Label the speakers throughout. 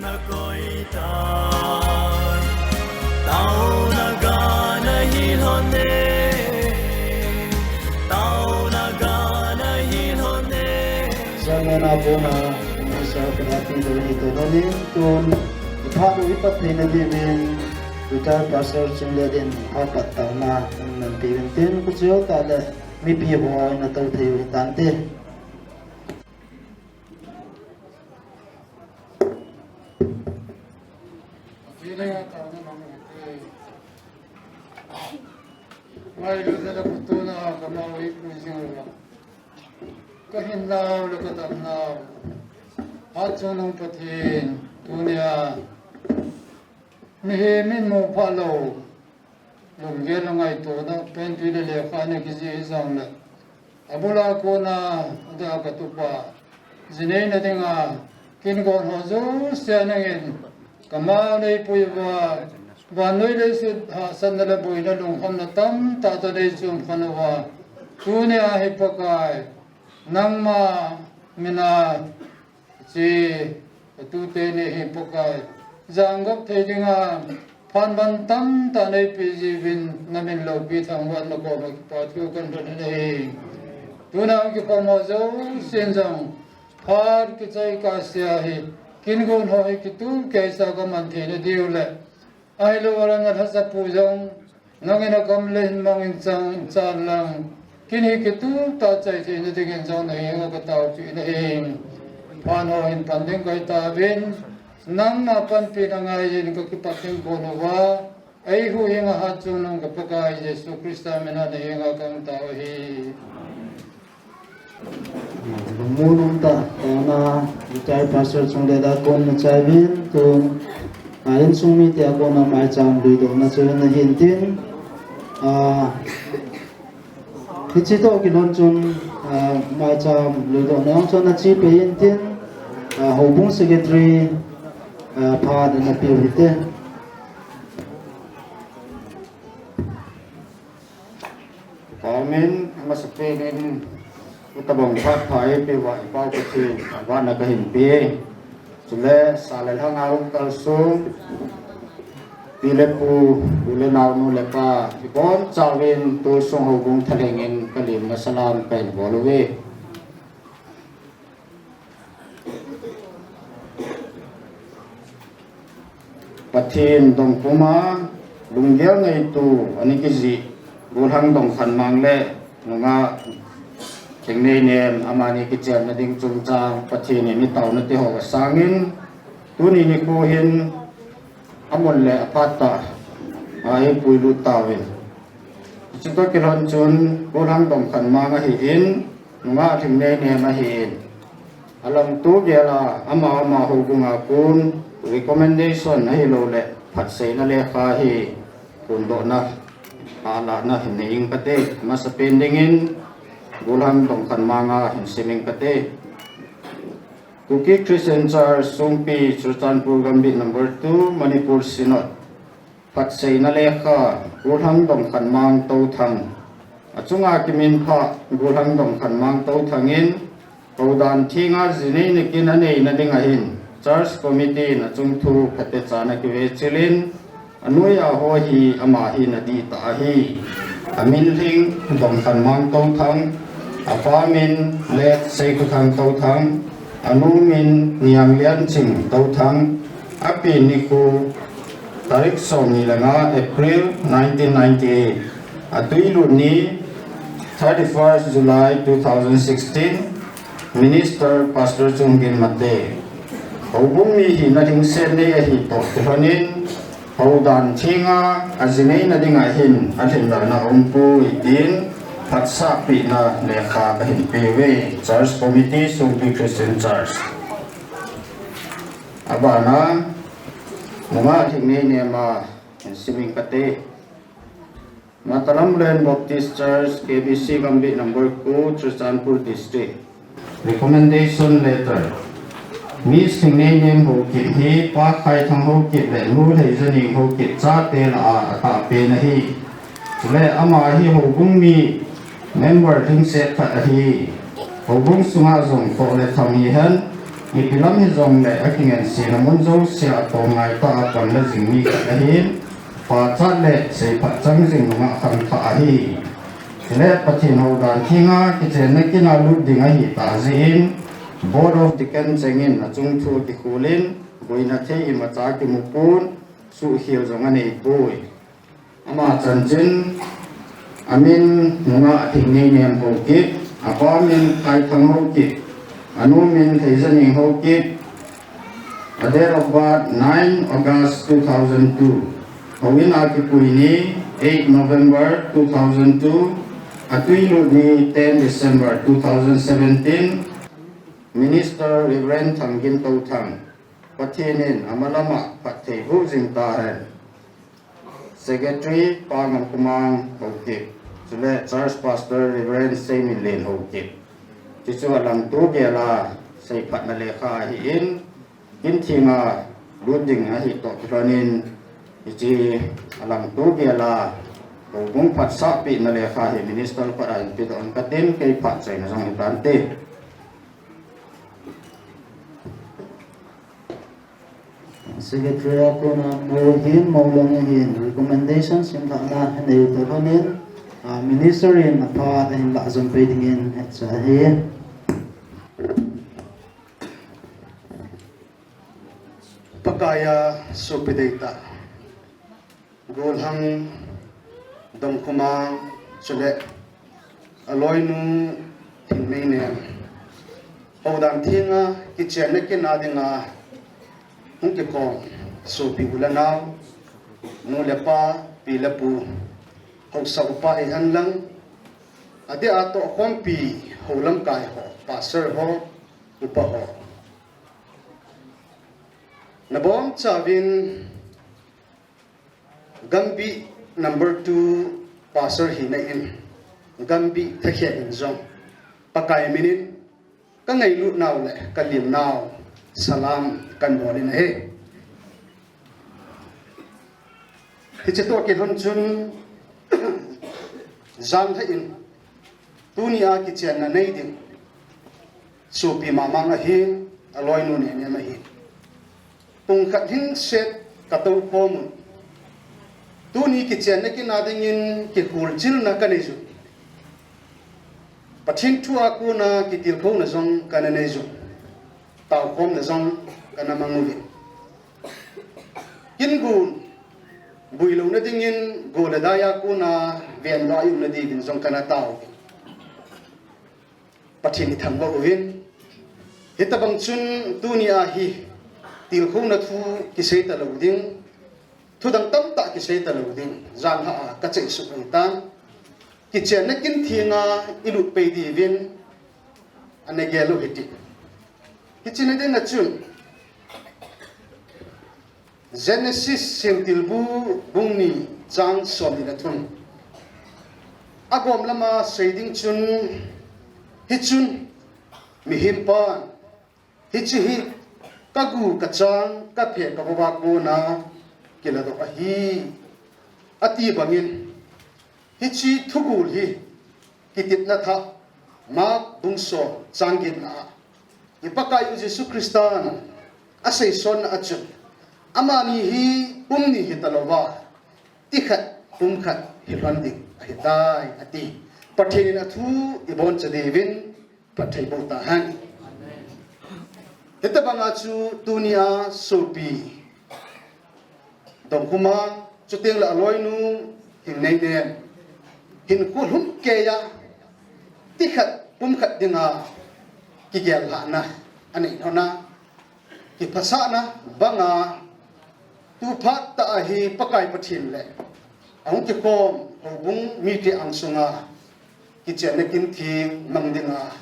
Speaker 1: Nakoita na sa pinati do ito nolin tun iphalu ipat na din Retired Pastor Chungle din apat taon na ng pirintin ko siya tala may piho na tao tayo itante.
Speaker 2: Kahinlaw lakatamnaw atsunong patin dunia mihimin mo palo lunggel ngay to na pentwile le khane kisi isang na abula ko na da katupa zinay na tinga kingon hozo siyanangin kamalay puiwa vanoy le sud sandala boy na lungham na tam tatanay sum kanawa dunia hipakay nang ma mina si tute ne hipokai zanggap thedinga phanban tam tanai pijibin namin lobi thangwan no ko pathu kan ne tuna ki komozo senjang phar ki chai ka sia hi kingon hoi ki tu kaisa ka man the ne diule ai lo warang hasa pujang nangena kamlen mangin chang chalang kini kitu ta chai che ne degen jong ne yang ka tau chi ne ing pano in pandeng kai ta bin nang ma pan pi na ngai yin ko ki pating ko no wa ai hu yang ha chu nong ka pa Yesu Krista me na ne yang ka tau hi
Speaker 1: Munung ta na Retired Pastor Chungle da kon na chai bin tun ayin sumi te ako na mai cham lui do na chai na hintin Hichito kilonchun macha ludo nang chona chi peintin hobung secretary pha na piwite
Speaker 3: Kamin masapin utabong phat phai pe wa pau ko thi wa na ka hin pe chule salal hang au kal su Pilepu ulenaw no lepa ipon chawin tu song hobung thalengin kalim na salam pen bolowe pathin dong puma lunggel ngai tu ani kiji burhang dong khan mangle nunga kengnei nem amani kichen na ding chungchang pathin ni taw na ti ho sangin tuni ni ko hin amon le apata ai puilu tawin chito kilon chun burhang dong khan ma nga hi in nga thimne ne ma hi in alam tu gela ama ho gunga kun recommendation hi lo le phat sei na le kha hi kun do na ala na hin ing pate mas pendingin burhang dong khan ma nga hin siming pate Kuki Christian Church Sungpi Sultanpur Gambit number 2 Manipur Synod Patsay na lekha Gurhang dong kanmang tau thang Achunga kimin pa Gurhang dong kanmang tau thangin Kaudan tinga zinay nikin anay na dingahin Church Committee na chungtu katecha na kiwechilin Anuya hohi amahi na di tahi Amin ling dong kanmang tau thang Apamin let say kutang tau thang Anumin niyang lian ching tau thang api niku tarik songi langa April 1998 atuilu ni 31st July 2016 Minister Pastor Chungin Mate hobung mi hinating sen ni ahi to tihanin haudan thinga azinei na dinga hin athin na umpu itin Patsa pi na lekha kahin piwe Church Committee Sungpi Christian Church Abana Mga tingni niya ma siming kate Matalamren Baptist Church KBC Gambit number 2 Sultanpur District Recommendation letter Miss tingni niya ho kit hi pa khai thang ho kit le mu thei zaning ho kit cha te la ata pe na hi le ama hi ho bung mi member thing set phat hi hobung sunga zong ko le tham hi han ni pilam hi zong le aking an sinamon zo sia to ngai ta pan la jing mi ka hi pa chat le se phat chang jing ma kham tha hi le pathin ho dan thinga ki chen na kina lu ding hi ta zin Board of Deacon Sengin Achung Thu Ti Khulin Boina The Imacha Ki Mupun Su Hiel Zongani Pui Ama Chanchin Amin Nunga Thingni Niam Hokip Apamin Khai Thang Hokip Anumin Thaisaning Hokip A date of birth 9 August 2002 Hawin Akipuini 8 November 2002 Atui Ludi 10 December 2017 Minister Reverend Thangin Tautang Patinin Amalama Pathe Hu Jingtaren Secretary Pangam Kumang Hokip Sule Church Pastor Reverend Semin Lin Hokip Chichu Alam Tu Gela Sei Patna Lekha Hi In Tinga Luding Ahi Tok Ranin Ichi Alam Tu Gela Hong Pat Sapi Na Lekha Hi Minister Paran Pito Ang Katin Kay Pat Say Na Sang Iplante
Speaker 1: Secretary ako na Mohin, Maulangahin, recommendations yung na nilitaronin, Minister rin na pa atin laasang pwedengin at sahin.
Speaker 4: Pagkaya supidita, gulhang dongkumang sule, aloy nung tingminin, Paudang tinga, kitchenekin natin nga, Mungkin kong sopi ulanaw, nulepa, pilapu, hong sa upa ihan lang, adi ato kompi, hulam kay ho, passer ho, upa ho. Nabong sabin, gambi number 2, passer hinain, gambi takya inzong, pakayaminin, kangaylu naw le, kalim naw, salam kan boleh naik. Hijato kita jun zam hain dunia kita na naidin supi mama ngahin aloy nun ni mahin. Tungkat hin set katau komun. Duni kita na kinadingin kikuljil na kanezu. Patin tu aku na kitil kau na zong kananezu. Tao kom na zong kana mangulin. Kingun builaw na dingin goladaya ko na vianda yung na digin zong kana tao. Patin itangwa uwin. Hitabang chun dunia hi tilko na tu kisay talawding tudang tamta kisay talawding zang haa katsay sukuntan kitchen na kintinga ilut pay divin anegelo hiti. Kitchen na chun Genesis simtilbu bungni jang somi na tun. Agom lama saying chun hichun mihimpan hichihi kagu kachang kaphe kababako na kilado ahi ati bangin hichi thugul hi kitit na tha mak bungso changgit na ipakayu Jesu Kristan asay son achun amani hi umni hitaloba tikhat umkhat hilandik ahitai ati pathenin athu ibon chadevin pathai botahan hitabanga chu dunia sopi dongkuma chuteng la aloinu hingnei ne hin kulhum keya tikhat umkhat dinga kigel hana ani hona ki phasana banga tu phat ta hi pakai pathin le ang ki kom bung mi ti ang sunga ki chene kin thing mangdinga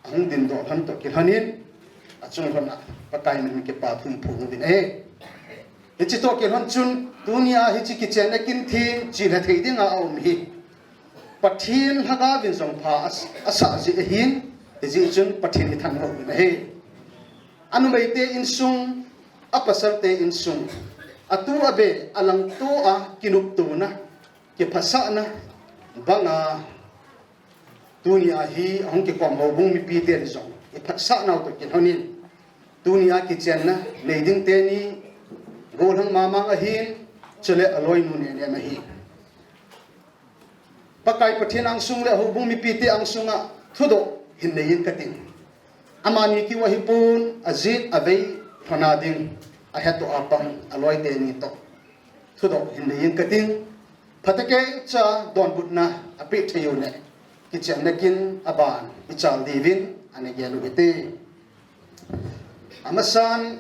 Speaker 4: ang din do han to ki hanin achung hona pakai min ki pa thum phung din e hichi to ki hon chun dunia hichi ki chene kin thing chi la thei dinga om hi pathin haga bin song pha asa ji hin ji chun pathin ni thang ho ni he anu mai te in sung apasal te in sung atu abe alang to a kinup tu na ke phasa na banga dunia hi ang ke kom ho bung mi pi te zong e phasa na to kin honin dunia ki chen na leiding te ni golang mama a hin chele aloi nu ne ma hi pakai pathin ang sung le ho bung mi pi te ang sunga thudo hin nei in kating amani ki wa hipun azit avei thona ding a hetu apang aloi te ni to thudo hin yin kating phatake cha don butna api thayu ne ki chen nakin aban ichal divin ane gelu ite amasan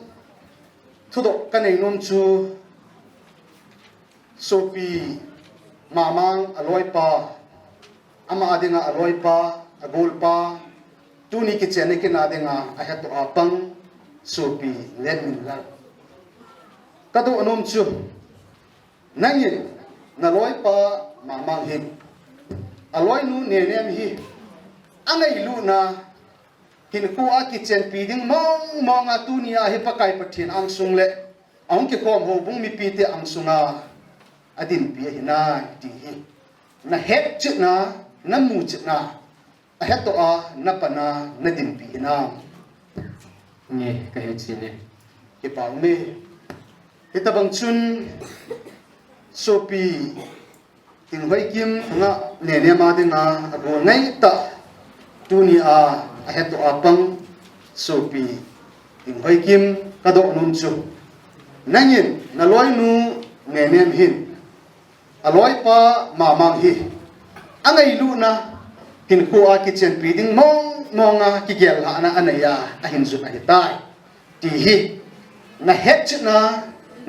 Speaker 4: thudo kanai nom chu sopi mamang aloi pa ama adinga aloi pa agul pa tuni ki chen nakin adinga a hetu apang sopi len min la kadu anom chu nangin na loi pa mamang hin aloi nu ne nem hi angai lu na hin ku a ki chen pi ding mong a tu ni a hi pakai pathin ang sung le ang ki khom ho bung mi pi te ang sunga adin pi hi na ti hi na het chi na mu chi na a het to a na pa na din pi na
Speaker 3: nge ka het chi ne
Speaker 4: ki pa me ita bang chun sopi ting hoi kim nga ne ne ma de na abo ngai ta tu ni a het to apang sopi ting hoi kim ka do nun chu nangin na loi nu ne nem hin aloi pa ma mang hi angai lu na hin ko a kitchen pi ding monga ki gel ha na anaya a hin zu a hi tai ti hi na het chi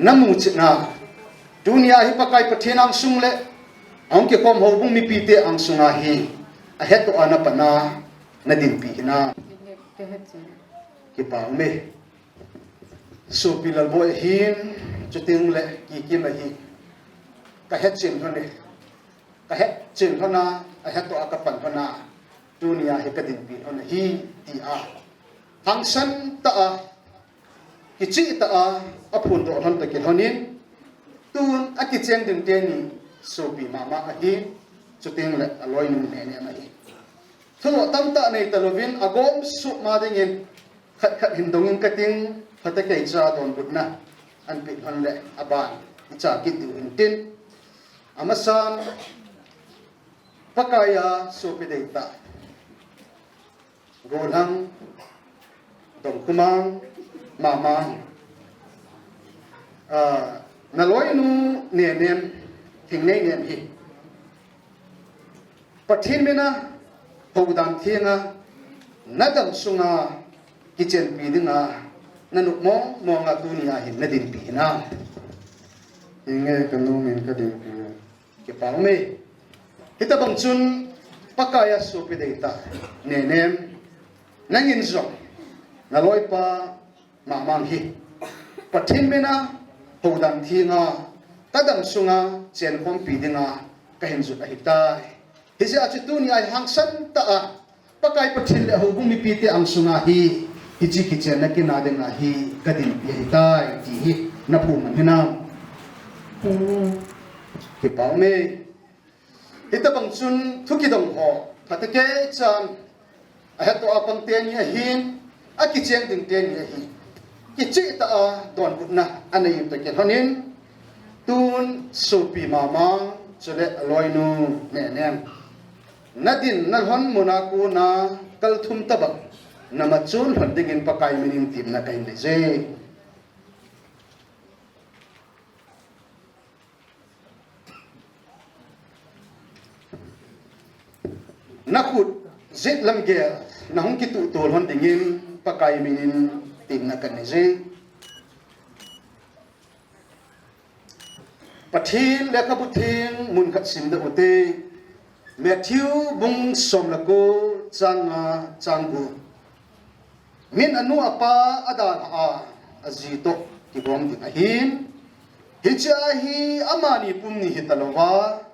Speaker 4: na mu chi na dunia hi pakai pathin ang sung le ang ke kom ho bung mi pi te ang sunga hi a het to ana pana na din pi na ki pa me so pilal boy hin chuting le ki ki ma hi ka het chin thone ka het chin thona a het to akapan thona dunia hi ka din pi thona hi ti a hang san ta a ki chi ta a phun do thon ta ki thonin tun aki chen ding te ni so pi mama a hi chuting le aloi nu ne ne ma hi thulo tam ta nei talovin agom su ma ding in khat hin dong in kating phata kai cha don butna an pi han le aban cha ki tu in tin amasan pakaya so pi dei ta golang dong kumang mama na loi nu ne nem thing nei nem hi pathin mena hodam thinga nadam sunga kitchen pi dinga nanuk mo nga dunia hin na din pi na inge kanu min ka din pi ke pang me hita bang chun pakaya su pi deita ne nem nangin zo na loi pa mamang hi pathin mena hodam thinga tadam sunga chen khom pi dinga ka hin zu a hita hisi a chu ni ai hang san ta a pakai pathin le ho bumi pi te ang sunga hi hichi kichen na kina dinga hi kadin pi hita ti hi na pu man hina ki pa me hita bang chun thuki dong ho patake chan a heto apang te ni hin a kichen ding te ni hi ki chi ta a don butna anai ta ke honin tun sopi mama chole aloi nu ne nem nadin nalhon munaku na kalthum tabak namachul hondingin pakai minin tim na kain leje nakut zit lam ge na hong ki tu tol hondingin pakai minin tim na kan leje pathin lekha buthin mun khat sim da ote Matthew bung som la ko changa changu min anu apa adan a azito ki bom ti ahin hicha hi amani pumni hitalowa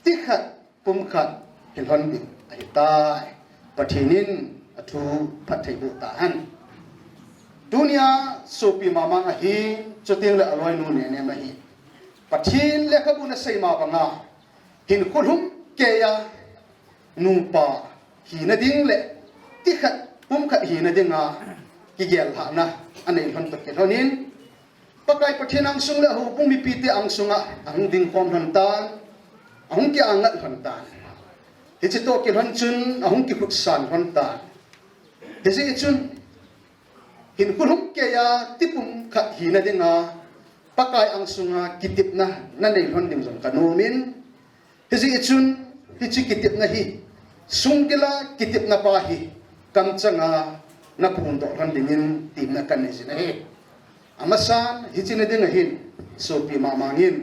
Speaker 4: tikhat pumkhat hilhon bi ai tai pathinin athu phathai bu ta han dunia sopi mama a hi choting la aloi nu ne ne ma hi pathin lekha bu na sei ma banga hin kulhum keya numpa hi na ding le tikhat pumkhat hi na dinga ki gel ha na anei hon paket honin pakai pathin ang sung le ho pung mi pi te ang sunga ang ding khom han tan ang ki angat han tan hi chi to ki hon chun ang ki khut san hon tan hi chi chun หินคุณหุกเกียติปุ่มขัดหินดิงาปากายอังสุงากิติบนะนั่นเองคนดิ่งสงกันโนมินฮิจิจุนฮิจิกิติบนะฮิสุงกิลากิติบนะปาฮิกำจังานับปุ่มดอกคนดิ่งินติมนะกันนี่สินะฮิอามาสันฮิจินดิงหินโซปีมามางิน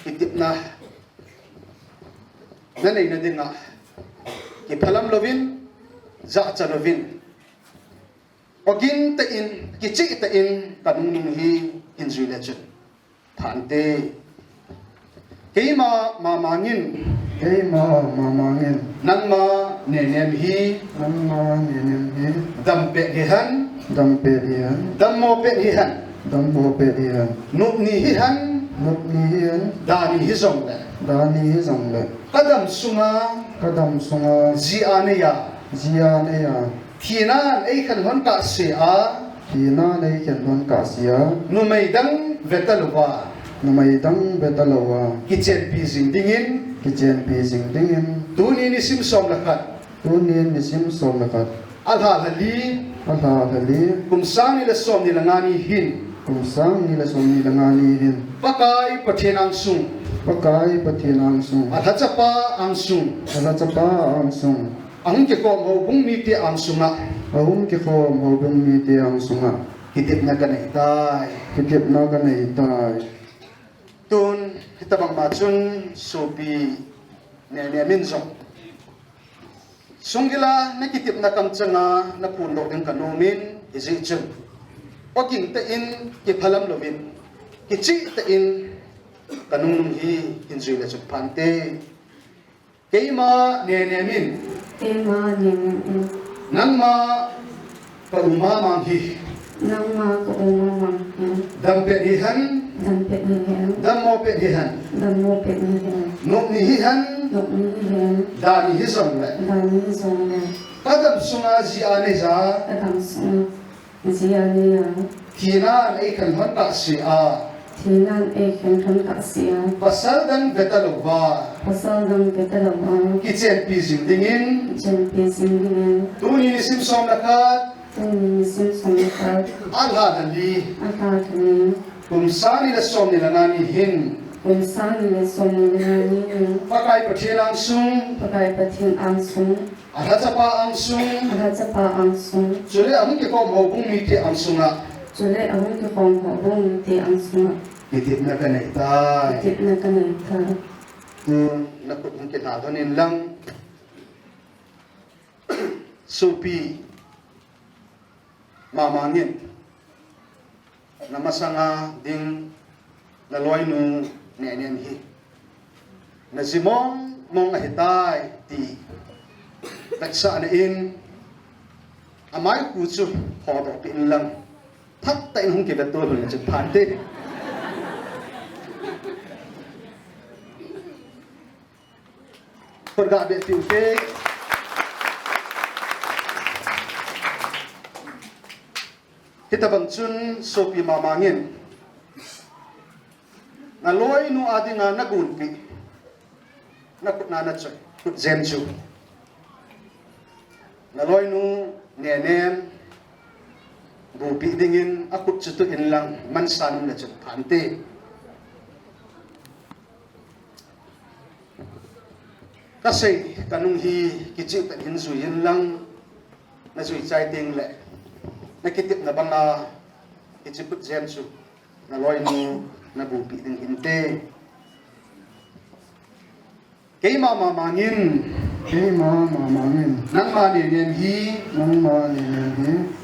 Speaker 4: กิติบนะนั่นเองดิงากิพลัมโลวินจะจะโลวินOgin tain kichi tain kanung hi hinzui le chun phante keima mamangin nan ma nenem hi dampe hihan dammo pe hihan nup ni hihan dani hi zong le kadam sunga ji aneya Thinan ai khan hon ka sia numai dang vetalwa kitchen pising dingin tuni ni sim som lakhat alha hali kumsang ni la som ni langani hin pakai pathenang sung alhachapa ang sung ang ke ko mo bung mi ti ang sunga kitip na kanai tai tun hitabang machun sopi ne min zong sungila na kitip na kamchanga na puno ng kanomin izichun oking ta in kiphalam lovin kichi ta in kanung hi inzui la chupante keima ne min nangma pauma manghi dampe hihan dammo pe hihan nukni hihan dani hisong le kadam sunga ji ane za thinan ai kan hon ka sia pasal dan betalwa kitchen pising dingin tuni sim som lakat alha dali kumsani la som ni langani hin pakai pathenang sung alhachapa ang sung jule ang ke ko mo bung mi te ang sunga kitip na kanai tai nakut mungkin adonin lang supi mamangin namasanga ding naloy nu nenen hi nasimong mong ahitai ti taksa na in amay kutsu hodo pin lang thak tay hong kibatul ni Japan te Pergabe tiuke kita bangchun sopi mamangin naloy nu adinga nagunpi nakut choy kut zemchu naloy nu nenem bupi dingin akut chutu inlang mansan na chut phante kasi kanung hi kichi tan hinzuyin lang na zui chai ting le nakitip na banga kichi put zemchu na loy nu na bupi ding hinte keima mamangin nang mani nen hi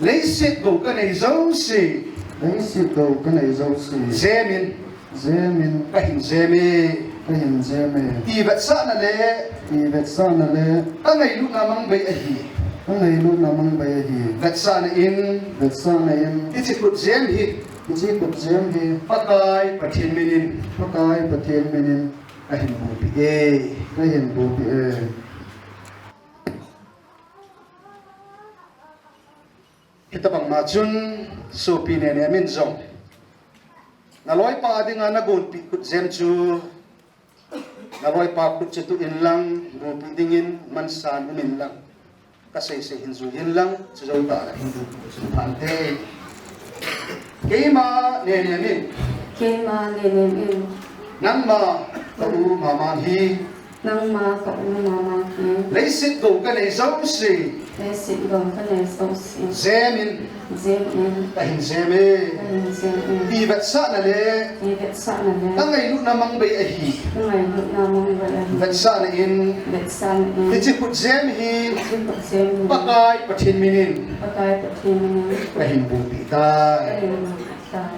Speaker 4: leisit go kanai zau si zemin kahin zeme tibat sa na le angai lu namang bay ahi gat sa na in ichi put zem hi pakai pathin minin kahin bupi e kita bang machun sopi ne min zong naloy pa adinga nagun pi kut zem chu naloy pa kut chitu in lang bupi dingin mansan umin lang kasi se hinzu hin lang chu zo ta hindu phante Kema nenemin
Speaker 5: Kema nenemin
Speaker 4: Nangma Kau mama hi
Speaker 5: Nang ma ka mama ki
Speaker 4: Leisit go ka nei zau si
Speaker 5: Lesit go ka nei zau si
Speaker 4: Zemin
Speaker 5: Zemin
Speaker 4: Tahin zeme
Speaker 5: Zemin
Speaker 4: Bibat sa na le
Speaker 5: Ibet sa na le
Speaker 4: Tangay lu namang bay ahi
Speaker 5: Ngay lut namang bay
Speaker 4: Bet sa na in
Speaker 5: Bet sa na in
Speaker 4: Tijiput zem hi
Speaker 5: Tijiput zem hi
Speaker 4: Pakay patin minin
Speaker 5: Pakay patin minin
Speaker 4: Rahim bupi tay
Speaker 5: Rahim bupi tay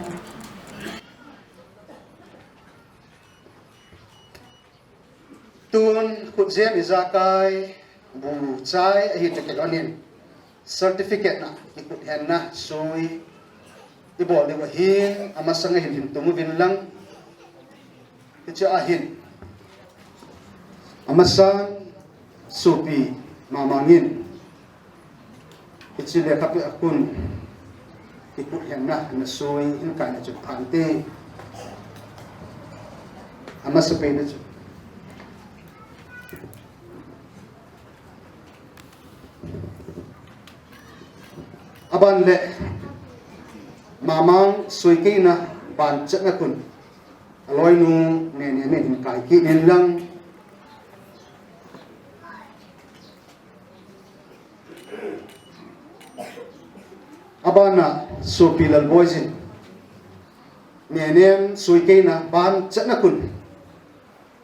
Speaker 4: Tun kut zem izakai bu chai ahi tekelonin certificate na ikut hen na soi ibol de wahin amasanga hin tumu bin lang kicha ahin amasan supi mamangin kichile kapi akun ikut hen na soi in kana chu phante amasape na chu aban le mamang suike na ban chat na kun aloi nu ne hin kai ki nen lang abana supilal boysin ne suike na ban chat na kun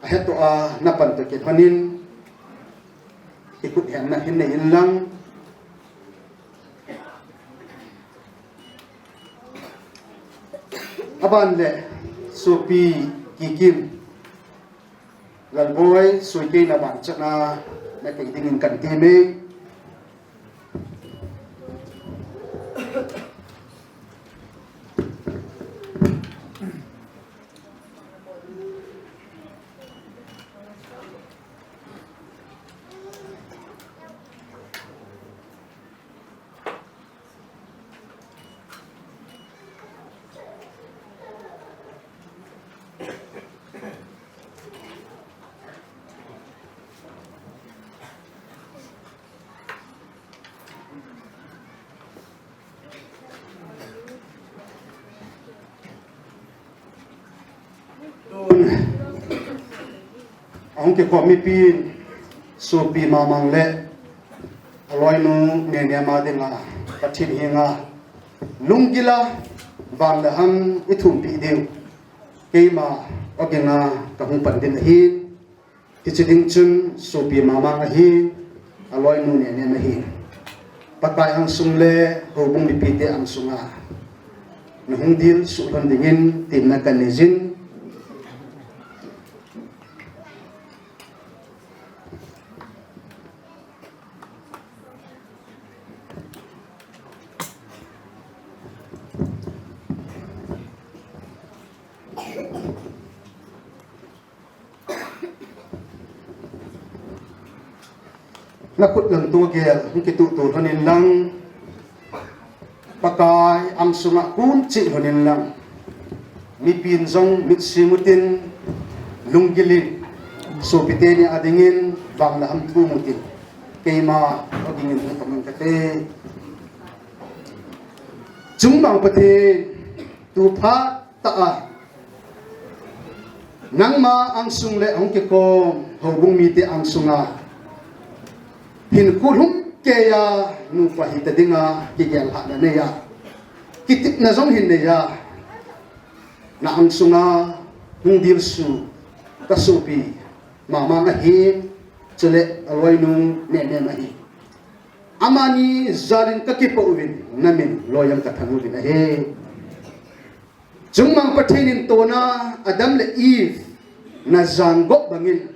Speaker 4: aheto a napan to ke hanin ikut hen na hin ne in lang aban le supi kikim lalboy suike na ban chana na kai dingin kan keme ang ke ko mi pin so pi mamang le aloi nu ne ne ma de nga pathin hinga lungila wang la ham ithum pi deu keima ogena ka hung pan din hi kichiding chun so pi mamang hi aloi nu ne ne ma hi pakai ang sumle ho bung mi pi te ang sunga na hung dil su ban dingin tin na kanejin nakut lang tu gel kitu tu hanin lang pakai am sunga kun chi hanin lang mi pin zong mit simutin lunggilin so piteni adingin bang la am tu mutin keima adingin tamang kate jungbang pati tu pha ta nangma ang sungle ang kiko hobung miti ang sunga hin kurum keya nu pahita dinga kigel ha na neya kitip na zong hin neya na ang sunga hungdil su kasupi mama nga hin chele alway nu nene na hi amani zalin kakipa uwin namin loyang katanubin na he jungmang patinin to na Adam le Eve na zanggok bangin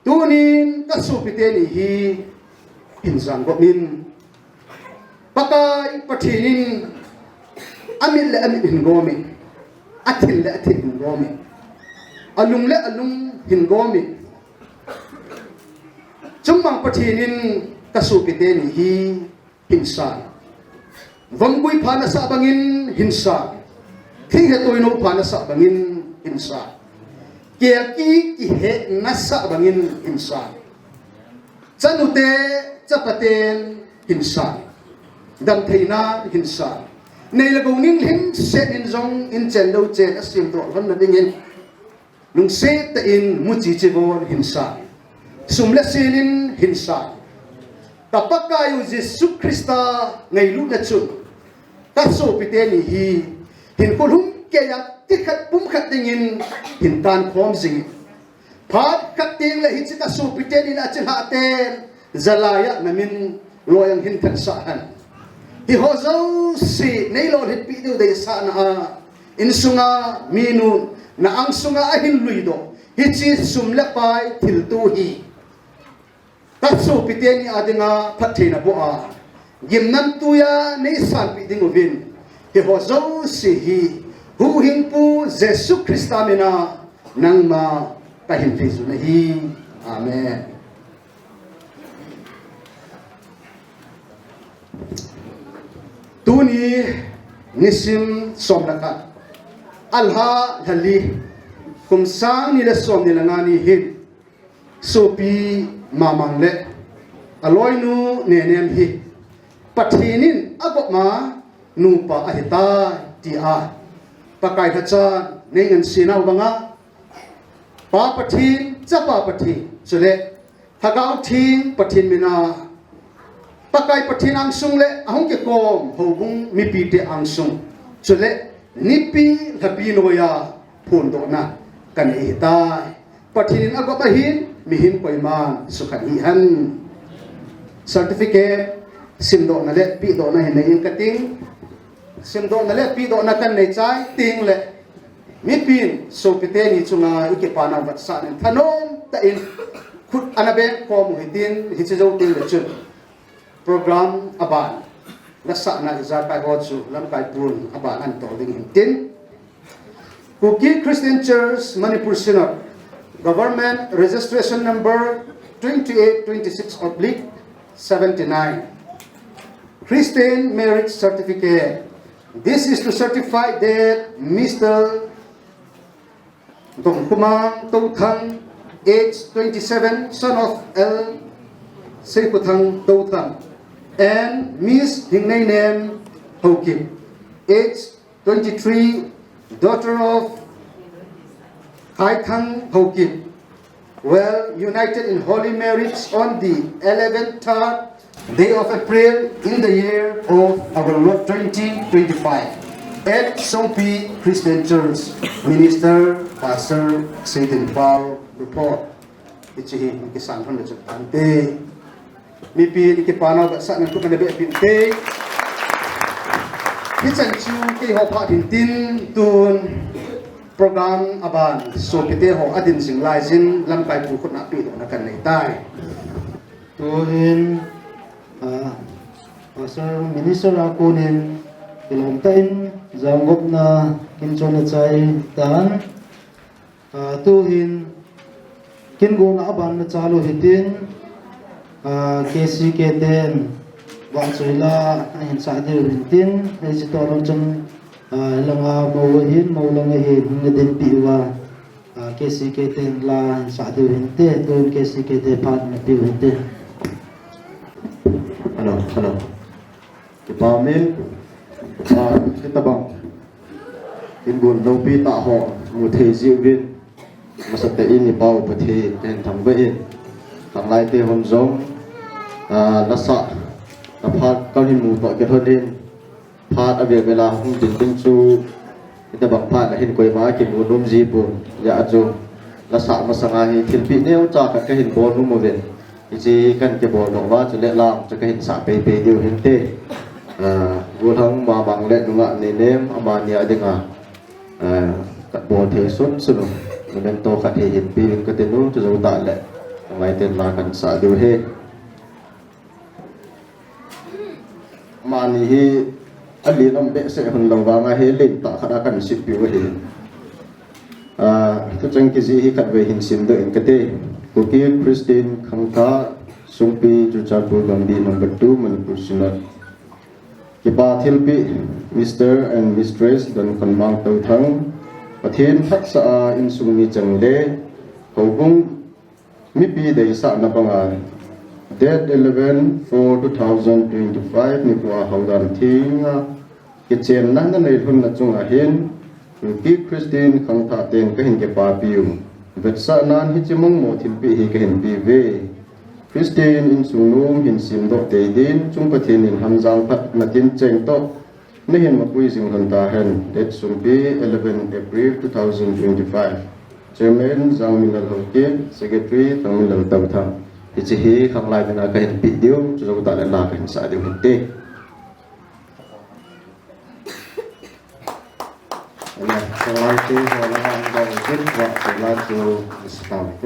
Speaker 4: tunin kasupiteni hi pinzanggok min pakai patinin amin le amin hingomi atin le atin hingomi alung le alung hingomi jungmang patinin kasupiteni hi hinsan vangkui phana sa bangin hinsan King hetoy no pana sa bangin insa. Kaya ki he nasa bangin insa. Sanute chapaten insa. Damthaina insa. nei la go ning hing set in zong in chen lo chen asim to van na dingin lung se ta in mu chi chi bon hinsa sumla silin hinsa tapakayu Jesu Krista ngai lu na chu ta so pite ni hi hin kulhum ke ya tikhat pum khat dingin hin tan khom jing phat khat ting la hi chi ta so pite ni na chen ha ten zalaya namin loyang hin than sa han hi hozo si nei lo hit pi du dei sa na in sunga minu na ang sunga ahin luido hi chi sumla pai thil tu hi tatsu piteni adinga phathina bo a gimnam tuya nei san pi ding ovin hi hozo si hi hu hingpu Jesu Krista mena nangma tahin fizu na hi amen tuni nisim somnaka alha hali kumsang nila som nila ngani hit sopi mamang le aloinu nenem hi pathinin agokma nupa ahita ti a pakai thacha nengan sinau banga pa pathin chapa pathin chule thagau thin pathin mina pakai pathin angsung le ahong ke kom hobung mipi te angsung chule nipi thapi noya phun do na kan ihita pathinin agobahin mihin koiman sukhan ihan certificate simdo na le pi do na hin kating simdo na le pi do na kan nei chai ting le mipin so piteni chunga ikepana wat sa nen thanom ta in khut anabe ko mu hitin hichijo ting le chun program aban lasa na izar kai ho chu lam kai pun aban an to ding tin Kuki Christian Church Manipur Synod Government Registration Number 2826/79 Christian Marriage Certificate. This is to certify that Mr. Dong Kumang Touthang, age 27, son of L. Seiputang Touthang, and Miss Hingnay Nem Ho Kim, age 23, daughter of Hai Thang Ho Kim, well united in holy marriage on the 11th day of April in the year of our Lord 2025 at Songpi Christian Church. Minister Pastor Satan Paul report. Ichi kisan hon de tante. Mipi ikipanaw sa nang ko kanabe pinte. Kitsan chu ki ho pa tin tun program aban so pite ho adin sing lai sin lam kai pu khot na pi do na kan nei tai
Speaker 1: tuhin Pastor Minister akunin ilom tain zangop na kinchona chai tan tuhin kingo na aban na chalo hitin KCK10 Wangsoila ahin sa adir hitin ay si toron chang langa maulangahin ngadin piwa KCK10 la sa adir hinte tuhin KCK10 pat na piwa hinte.
Speaker 6: Hello. Ipamin kita bang inbun do pi ta ho mu the jiwin masate in pau pathe ten thangbein tanglai te hon zong lasa ta phat ka hin mu to ke thonin phat avia bela hung din tin chu kita bang phat la hin koi ma ki mu num ji bu ya chu lasa masanga hi thilpi neu cha ka hin bon nu mo ven ichi kan ke bon dong wa chu le lang cha ka hin sa pe pe diu hin te vô thang mà bằng lệ đúng ạ nên em mà nhà đi ngà cắt bò thế xuân xuân nên to cắt thể hiện pin cái tên nó cho dấu tại lệ ngày tên là cần xả điều hết mà ni anh liền ông bé sẽ hùng lòng vàng hết lên tạ khá cần ship biểu hiện tôi chẳng cái gì cắt về hình xin đợi cái tên của kia Christine khang cá sung pi chu cha pu gam đi number 2 Manipur Synod Kipa Thilpi, Mr. and Mistress Don Kanmang Touthang, Pathin Haksa in Sungni Changle, Hobung Mipi Deisa Napangan, date 11/4/2025, Nipua Haudan Tinga, กิเจนนั้นในทุนนัจงอาเห็นคือกิคริสเตียนขังท่าเต็นก็เห็นแก่ปาปิวเวทสานานฮิจิมงโมทิลปีฮิก็เห็นปีเวคริสเตียนอินสุนุมหินสิมโดเตดินจุงปะเทนินฮัมจังพัดนาตินเจงโตไม่เห็นมาคุยสิงคันตาเห็นเด็ดสุมปี11 April 2025 Chairman Zhang Minal Hokim Secretary Zhang Minal Tawthangฮิจิฮีขังไลเป็นอาการเห็นปีเดียวจะต้องตัดลากันสายเดียวกันเต้นะสลายที่หัวละมันบางทีว่าสลายที่สตาร์ท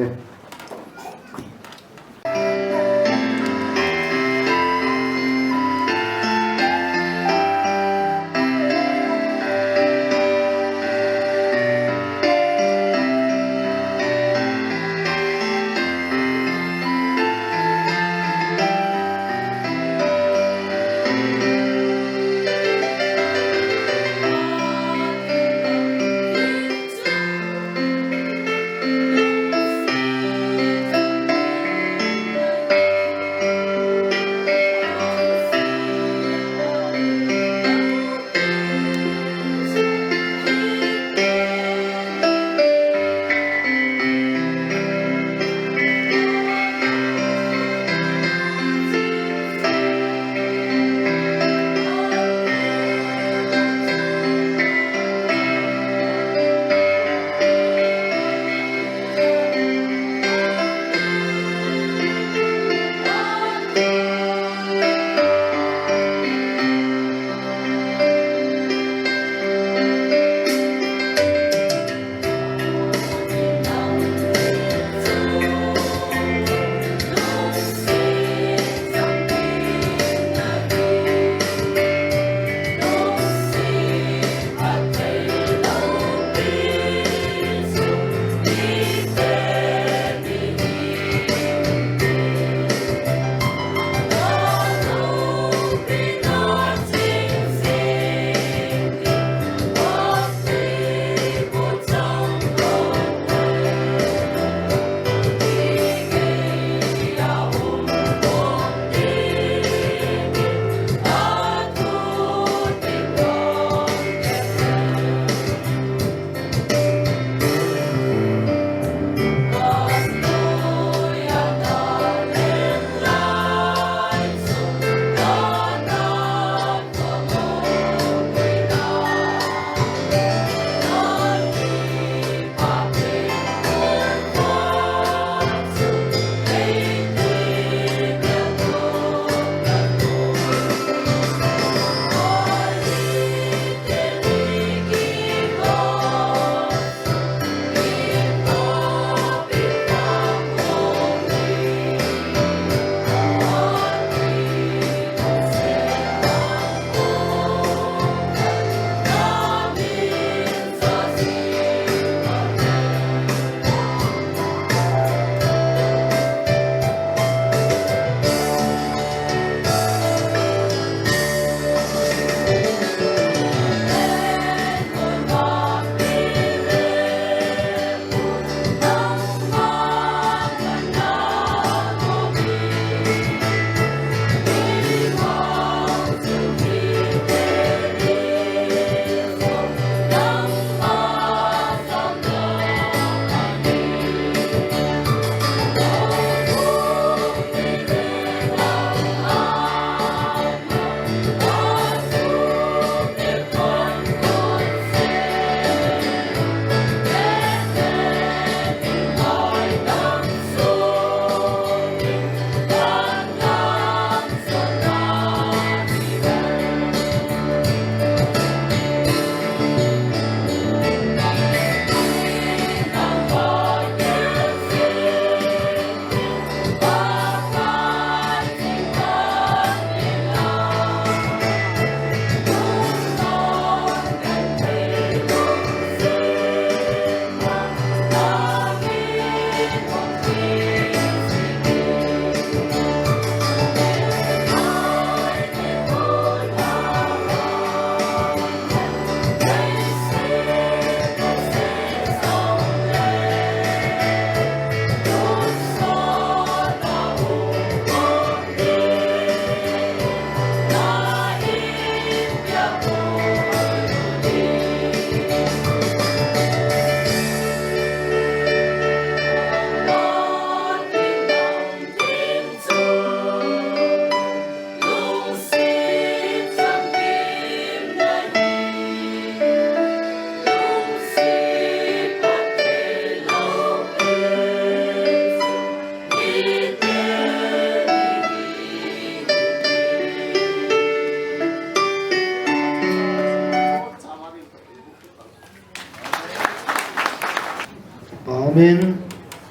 Speaker 1: amin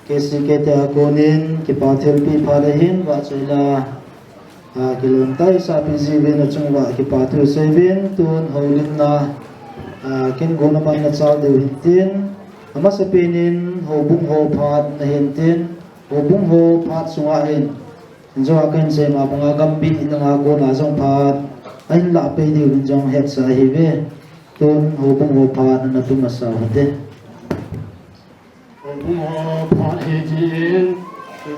Speaker 1: kesi kete akonin kipa therapy phalehin wa chila kilon tai sa pizibin achungwa kipa thu sevin tun holin na kin guna man na chal de hintin ama sapinin hobung ho phat na hintin hobung ho phat sunga hin jo akan se ma banga gambi inanga ko na jong phat ain la pe di jong het sa hive tun hobung ho phat na tu masa hote
Speaker 2: hobung ho phat he jin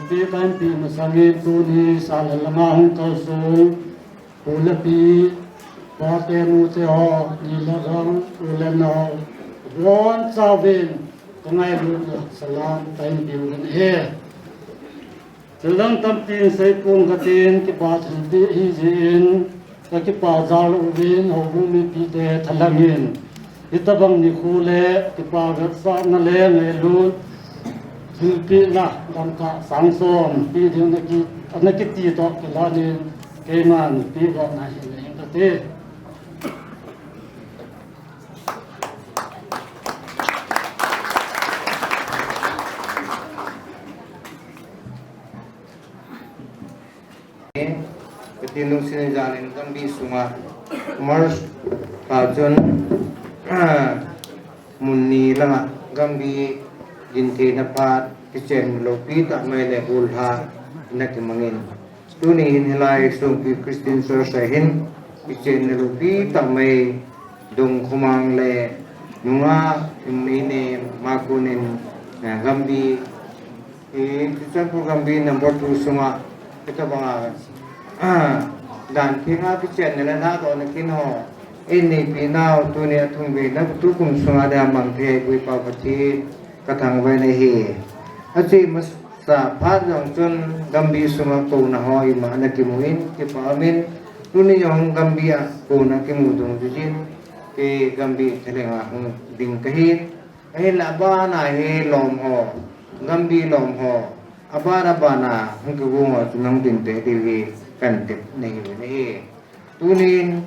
Speaker 2: pi kan pi masangi tu ni salalama hung ka su ulapi pate mu te ho ni la rang ulana ron savin tangai lu salam tain biu kan he Selang tampin say pung katin kipa thalbi hijin kipa zal ubin hobung mi pite thalangin itabang ni khule kipa gatsa na le ngelun hilpi na damka sangsom pi diu naki ti to kilanin keman pi go na hin kate
Speaker 3: Tinung sinajalin gambi sunga mars pajon munni langa gambi jinte na pat kitchen lopi ta mai le ulha nakimangin tuni hin hilai sung pi Christian Sahin kitchen lopi ta mai dung khumang le nunga imine makunin gambi kitchen gambi number 2 sunga kita banga dan pinga kitchen na na to na kino ini pinau tunia tungbe na tukum sunga da mangte bui pa pati katang vai ne he achi mas sa pha jong chun gambi sunga ko na hoi ma na kimuin ki pamin tuni yong gambia ko na kimu dung jin ke gambi thelenga ding kahin ai la ba na he lom ho gambi lom ho abara bana hungku ngo tunang din te dewi kan tip nei nei tunin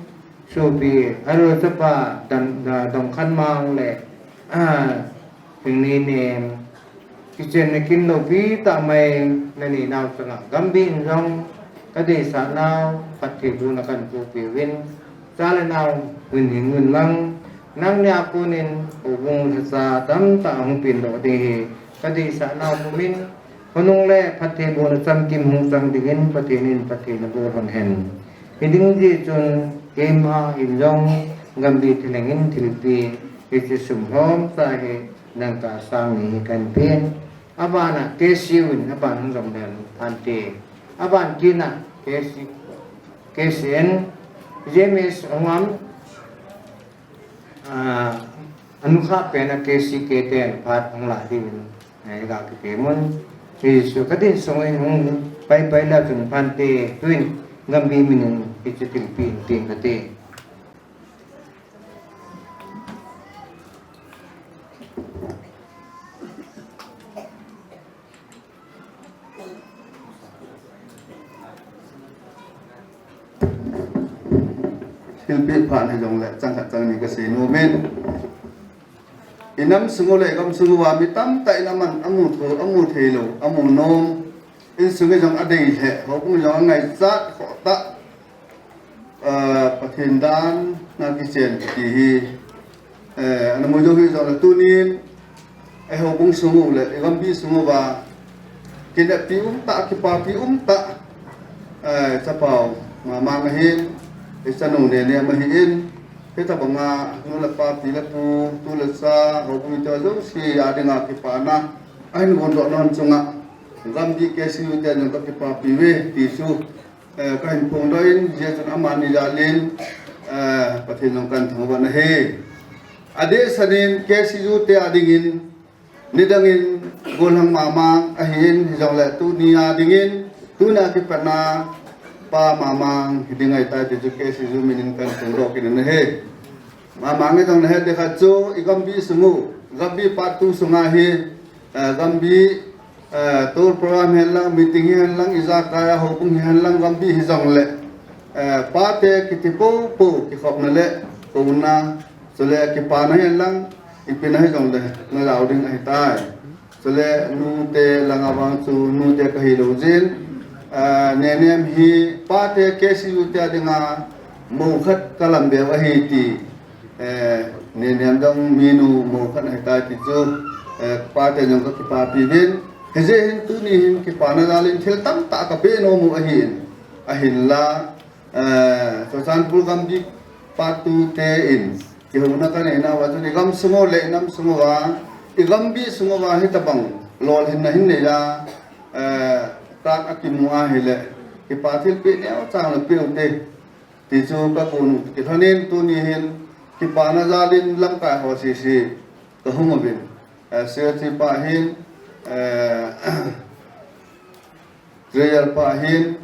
Speaker 3: sopi aro sapa dan dong khan mang le ping ni nem kitchen kin no bi ta mai nani naw sanga gambi jong kade sa naw patti bu na kan pu pi win sala naw win ngun lang nang nya kunin ubung sa tam ta hung pin do de kade sa naw mumin Honung le pati bo na sam kim hung sang dingin pati nin pati na bo hon hen. Hiding ji chun kema imjong gambi tilengin tilpi iti sumhom sahi nang ka sang ni kan pin. Abana kesiun aban hong den ante. Aban kina kesien jemes ongam anukha pena kesi keten phat hong la din. Ai ga ke pemon Yesu kadin songai hong pai la jun pante tuin gambi minin ichitil pin ting kate
Speaker 4: hilpi phan hai jong le chang khat chang ni ka se no men inam sungu le gam sungu wa mi tam tai naman amu tho amu thelo amu nom in sungu jong adei he ho ku jong ngai zat kho ta pathin dan na ki chen ki hi anamu jo hi jong la tunin ai ho bung sungu le gam bi sungu ba kin da pi ta ki pa pi ta cha pau ma hin isanu ne ne ma hin kita banga nula pa pila tu tulasa hobi to zo si adinga kipana ain gondo non chunga gambi kesi uta no to kipa piwe tisu kain pongdoin je chun amani jalin pathin kan thongban he ade sanin kesi ju te adingin nidangin golang mama ahin hijole tu nia dingin tu na kipana pa mamang hidingai ta ju kesi ju minin kan thongro kin he mamang ngang he de khacho igambi sungu gambi patu sunga hi gambi tour program helang meeting helang izakaya hopung helang gambi hijong le pate kitipo po ki khopna le kuna sole ki pana helang ipina hijong le na lauding ai tai
Speaker 7: sole nu te langawang chu nu te kahilojin nenem hi pate kesi uta dinga mokhat kalambe wa hi ti nenem dong minu mokhat hata ti chu pate jong ka pa pibin heje hin tu ni hin ki pana dalin thil tam ta ka pe no mu ahin la so san pul gam bi patu te in ki huna ka ne na wa chu ni gam sumo le nam sumo wa igam bi sumo wa hi tabang lol hin na hin ne la ta akimua hele ki pathil pe ne chang la pe te ti chu ka kun ki thanin tu ni hin ki pana dalin lam ka ho si ka huma bin se ti pa hin real pa hin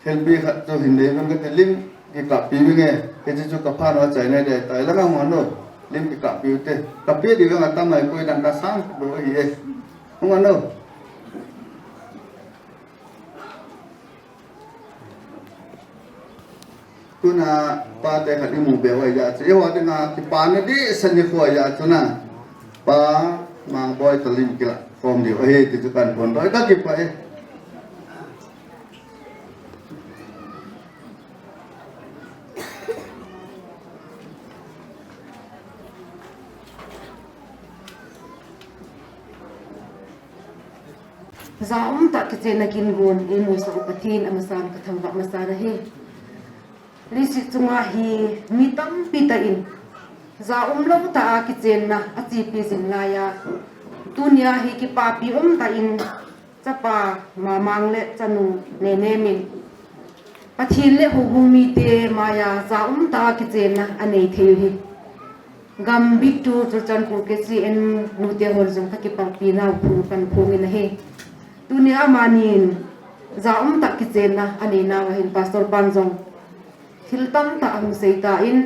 Speaker 7: helbi khat to hinde man ka lim ki ka pi mi nge ke chu ka pha no chai na de tai la nga no lim ki ka pi te ka pi di nga ta mai ko dan ka sang do hi e hung no kuna pa te khat ni mu be wa ya che wa de nga ki pa ne di san ni ko ya chuna pa mang boy talim ki la form di he ti chu kan pon doi ka ki pa e
Speaker 8: Zaum tak kece na kingun inu sa upatin amasan katamba masana he lisi tunga hi mitam pitain zaum lo ta kece na achi pi jin la ya dunia hi ki papi ta in chapa mamang le chanu ne ne min pathin le hu mi te maya zaum ta kece na anei the hi gam big tu chan ko kece en nu te hor jong ka ki papi na phu kan phu in he dunia manin zaum tak kichena anina wa hin pastor panjong thiltam ta ang seita in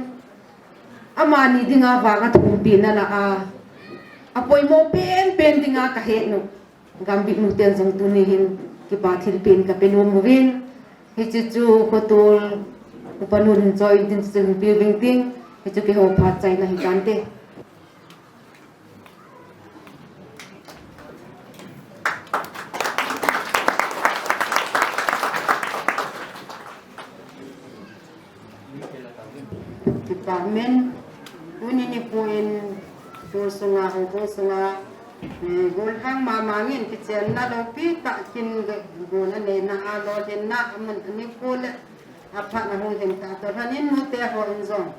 Speaker 8: amani dinga waga thumpi na la apoi mo pen dinga ka he no gambi nu ten jong tuni hin ki pa thil pen ka penu movin hi chu kotul upanun joy din chung building ting hi chu ke ho pha chai na hi kante Amen. Uni ni puin dosunga dosunga gulhang mamangin kichen na lopi tak kin guna ne na alo den na amun ni kul apa na hu den ta to hanin nu te ho inzong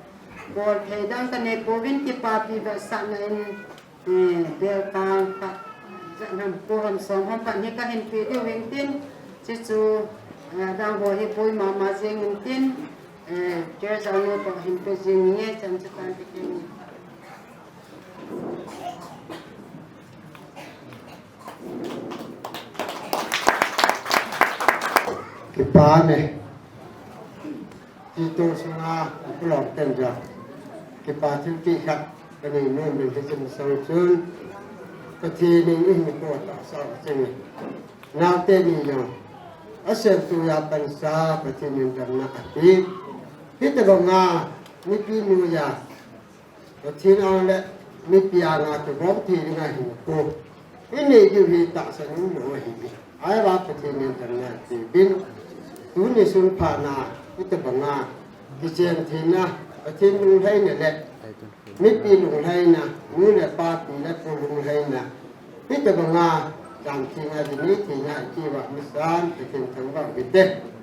Speaker 8: gol hedang ta ne kovin ki papi ba sa na in de tang ta nam ko ham song ham pa ni ka hen pi de weng tin chi chu dang bo hi pui mama jeng tin Cheers ano to himpe zinye chanchukan tikini
Speaker 1: kipane itu sunga pelok tenja kipatin pihak kani nun min hisim sausun katini ini kota sa sini naute ni yo asal tu ya bansa katini dan ati kita bonga mipi nuya katin ang le mipi ana to bokti nga hinko ini ju tak sanu mo hi ai ba katini dan ati bin tuni sun phana kita bonga kichen thina katin nu hai ne le mipi nu hai na nu le pa ti le ko nu hai na kita bonga dan tinga ni tinga ki wa misan kichen thangwa bite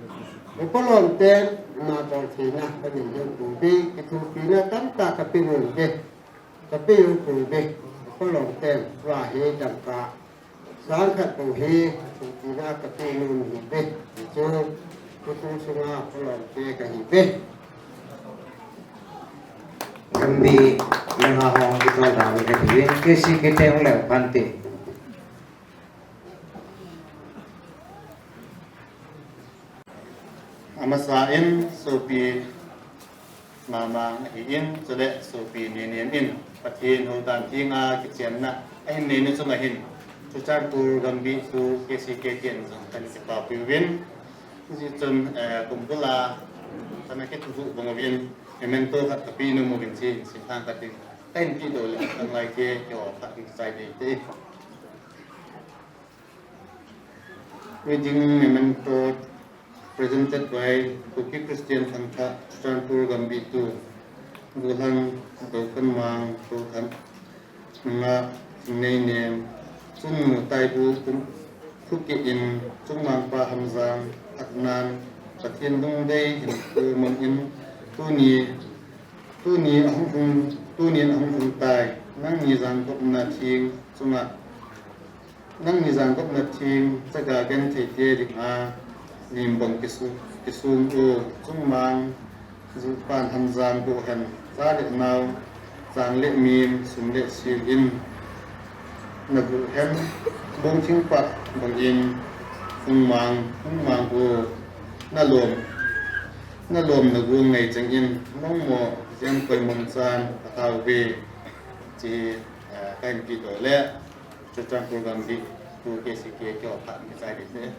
Speaker 1: Upalon ten na tortina kanin yung kubi itupina tanta kapinun be kapiyong kubi upalon ten wahi damka saan kat buhi itupina kapinun hibe ito kutong sunga upalon te kahibe
Speaker 9: Gambi mga hong ikaw dami kapiwin kasi kita yung lepante
Speaker 7: Amasain sopi mama iin sele sopi nenen in pathin hutan tinga kitchen na ai nene sunga hin chuchar tur gambi su kesi keken jong kan si pa piwin ji chun kumpula sana ke tu bongawin memento khat tapi no mo binsi sintang katin tain ki dole ang lai ke yo khat sai de te reading memento presented by Cookie Christian Santa Chanpur Gambitu Gulang Dokan Mang Tuhan Nga Nei Nem Chung Mu Tai Bu Cookie In Chung Mang Pa Hamzang Adnan Patien Dong Dei Hin Ku Mong In Tu Ni Ahong Hung Tai Nang Ni Zang Kop Na Ting Chunga Nang Ni Zang Kop Na Ting Saga Gen Thei Te Dik A Nim Bang Kisum O Chung Mang Zu Pan Hamzang Bu Han Za Le Nau Zang Le Mim Sum Le Sil In Nagu Hem Bong Ting Pat Bang In Hung Mang O Na Lom Nagu Ngai Chang In Mong Mo Yang Koi Mong San Tau Be Chi Kain Pi Do Le Chang Program Bi Tu KCK Kyo Pat Ki Sai Dit Ne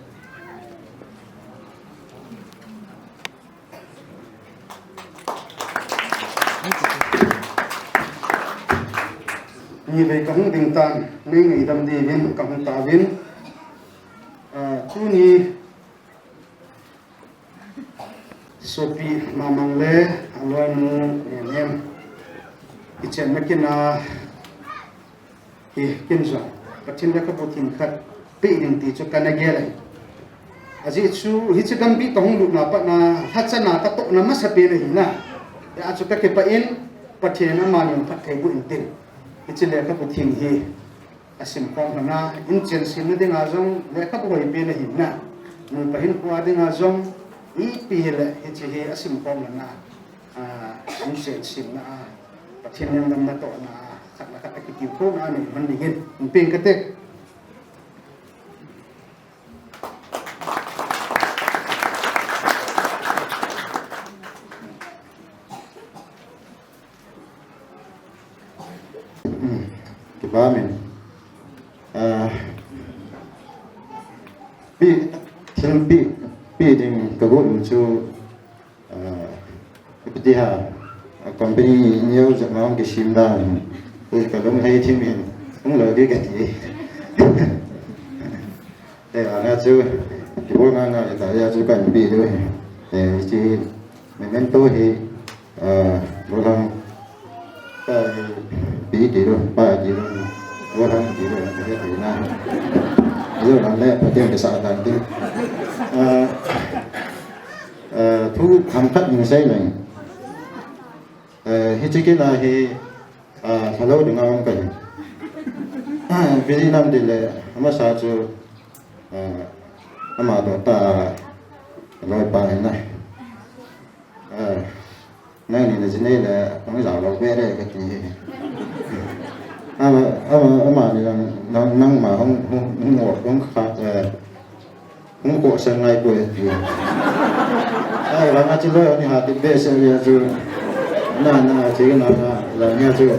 Speaker 7: Ni Be Kahung Ding Tan Nei Ngai Dam Di Vin Kahung Ta Vin Tu Ni Sopi Mamang Le Alwan Nem Ichen Makina Kinsa Pachin da kaputin khat pi ding ti chu kanagele aji chu hi chu gam bi tong lu na pa na hachana ta to na masape le hina ya chu ka ke pa in pathin na man phat thai bu in tin hi chu le kaputin hi asim kong na in chen sin de nga jong le ka bu hi pe le hina nu pa hin kwa de nga jong i pi le hi chu hi asim kong na in chen sin na pathin ngam na to na Kata kita pun ane mendingin emping ketek. Kebamin. Pi ding kabut muncul kepetiha company nhiều dạng mong cái sim đàn cả đông hay thêm mình cũng là cái gì đây là nhà chú thì bố mang là tại nhà chú cần bị thôi để chỉ mình tôi thì bố làm cái bị gì rồi ba gì rồi bố làm gì rồi cái gì nào giờ làm lẽ phải tìm cái sản phẩm đi thu tham khắc những xây này hi cái là hi hello dengan orang kan Việt Nam di le ama satu ama ta loi pa na nay ni là này là ông giáo lâu về đây cái gì ama ni năng mà không ngồi không khác không có sang ngày cuối gì là ngay chỉ loi anh hạt đi về xem giờ chú na chỉ cái là nghe chưa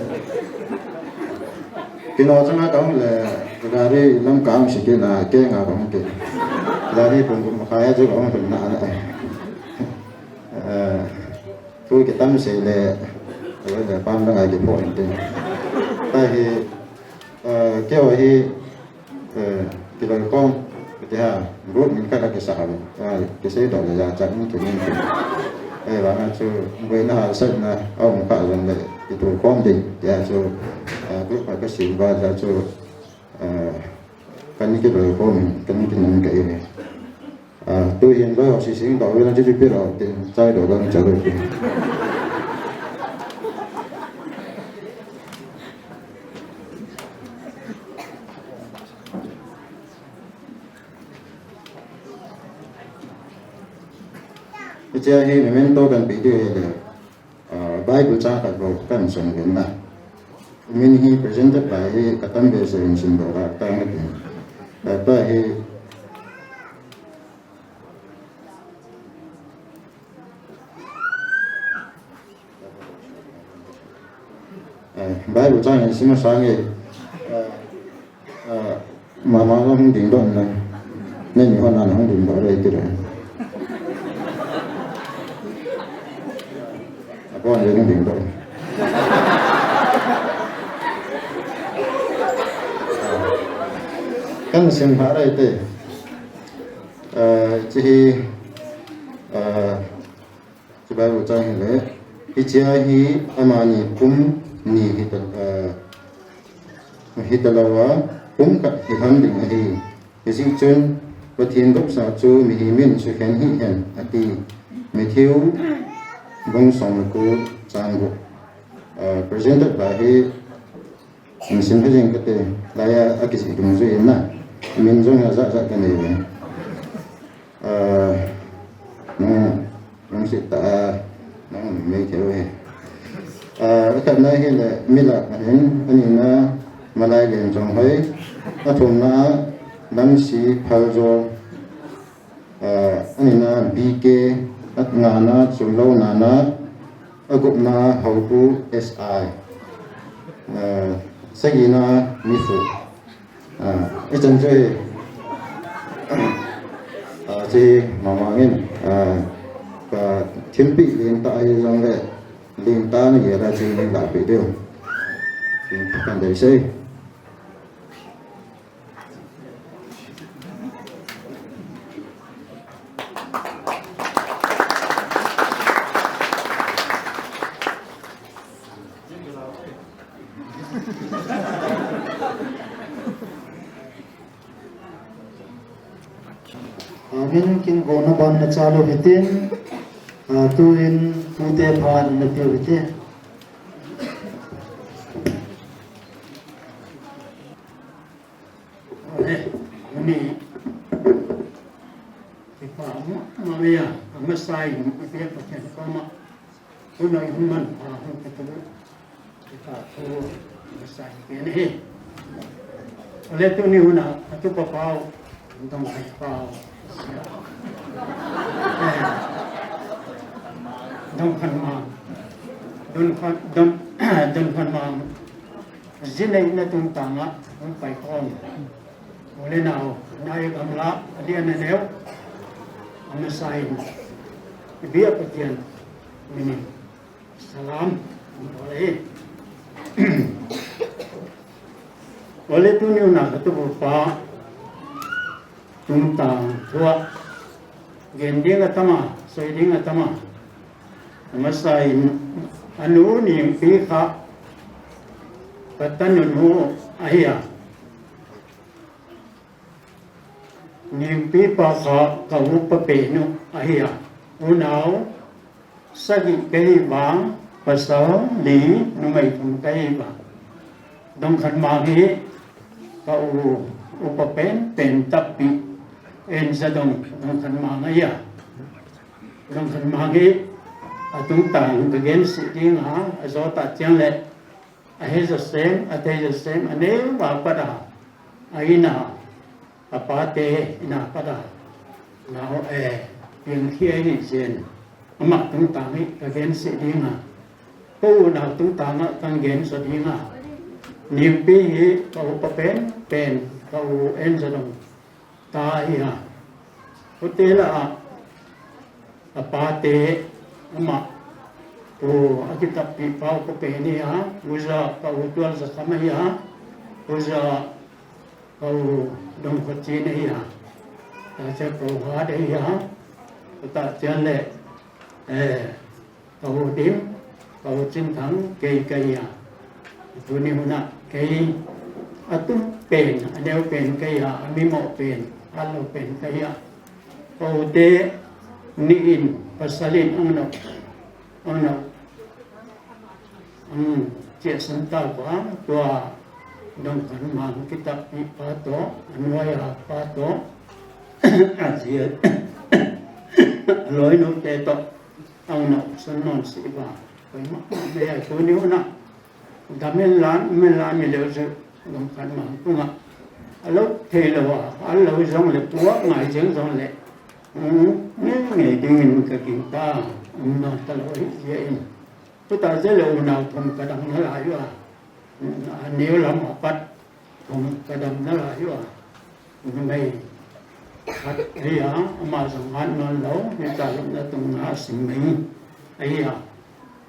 Speaker 7: cái nó chẳng có là cái đi lâm cảm sự cái là cái ngà cũng cái là đi cũng khai chứ cũng phải nã này tôi cái tâm sự là rồi là ban đang ngày cái phone tiền tại vì cái hồi cái lời con cái ha rút mình cái là cái sao cái xe đó là chẳng cái gì đây là nó chú với nó sân là ông phải làm lại cái tuổi con thì giờ chú biết phải cái gì và giờ chú cái những cái đời con mình cái những cái năng cái này tôi hiện với học sinh đó với nó chỉ biết rồi thì trái đồ đang trả lời Jadi ini memento kan video ini Bible cakap bahwa kan sungguhnya ini presented by katan biasa yang simbol datang lagi tapi Bible cakap semua sangat mama orang dingdong lah ni orang orang dingdong ada itu lah con đến đỉnh rồi căn xem phá đây thì
Speaker 6: 这จะไปรู้จักเลยที่เจ้าฮีอามานีปุ่มนี่ฮิตลาวะปุ่มกับฮิฮัมดิงฮีสิ่งจนประเทศรักษาจูมีฮิมินสุขันฮิเห็นอดีเมทิวบงสองกูจางกุpresented by he sin phê jing kate laya akisi dum zo ina min zo nga za kan ne no si ta no me ke we ka na he le mila hen ani na malai le jong hoi athum na lam si phal zo ani na bk at nga na chulo na na agup na how to si sagina mifu itan joy je mamangin ka thimpi lin ta ai jong le lin ta ni ra ji ni la pe deu kan dei sei
Speaker 1: Amin kin gona ban na chalo hitin tuin tute phan na piu hitin
Speaker 2: ni ipa mamaya amasai ipe pachen kama unai human hu ketulu ipa tu amasai kene ole tu ni una atu papau tong hai pau dong khan ma don khan ma zinai na tung tanga on pai khong ole nào nay gamla dia na neu amasai biya patian mini salam ole tu ni una tu pa tung tang thua gen ding atama soi ding atama amasai anu ni pi kha patan nu ahia nimpi pa kha ka hu pa pe nu ahia unau sagi kai bang pasau li nu mai thum kai ba dong khan ma hi ka u pa pen tapi en sa dong khan ma ya dong khan ma hi atung tang ka gen si ding ha azo ta chang le ahe the same ane wa pa da aina apate ina pada now yang kia ni jen amak tung tang ni ka gen se dinga ko na tung tang tang gen so dinga nimpi hi ka pa pen ka en sa dong ta hi hotela apate amak to akita pi pau ko pe ni uza ka utual sa kamaya uza kau dong kecil ni ya, saya perubahan ni ya, tak jalan kau dim, kau cintang kaya ya, itu ni mana kaya, atu pen, ada pen kaya, ami mau pen, kalau pen kaya, kau de niin pasalin anak, cik sental kuah tua. Dong kan mang kita pi pato anwaya pato asia loi no te to ang no sanon si ba pai ma me ai ko ni una damen lan mi le se dong kan mang tunga alo the lo wa alo jong le puwa ngai jeng jong le ngai ding ka kin ta no ta loi ye in puta je lo na thum ka dang na la yo nếu làm một bắt cũng cái đầm nó là yếu mày bắt đi mà dùng ăn ngon lâu nên ta lúc đó tung ngã sinh mình ấy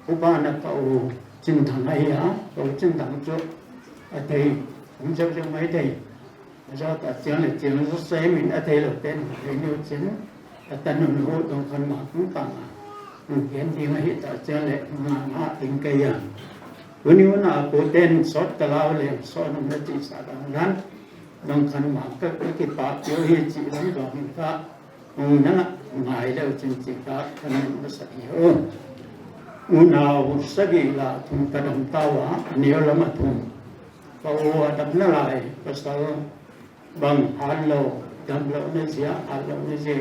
Speaker 2: cô ba là cậu chân thằng ấy cậu chân thằng trước thì cũng cho mấy thầy do ta tiếng là tiếng rất xe mình thầy đầu tiên thì nhiều chiến อัตโนโหตองคันมาทุตังเห็นที่มาหิตาเจเลมาติงกะยังวันนี้วันโปเตนสดตะลาวเลสอนมติสาดังนั้นดองคันมาก็กิปาเปียวหิจิลังดองกะนั่นหมายแล้วจริงๆก็คันมัสยิอุณาวสกิลาทุนกะดัมตาวะนิยลมะทุนปะวะดับนลายปะสาบังฮัลโลดัมโลเนเซียฮัลโลเนเซีย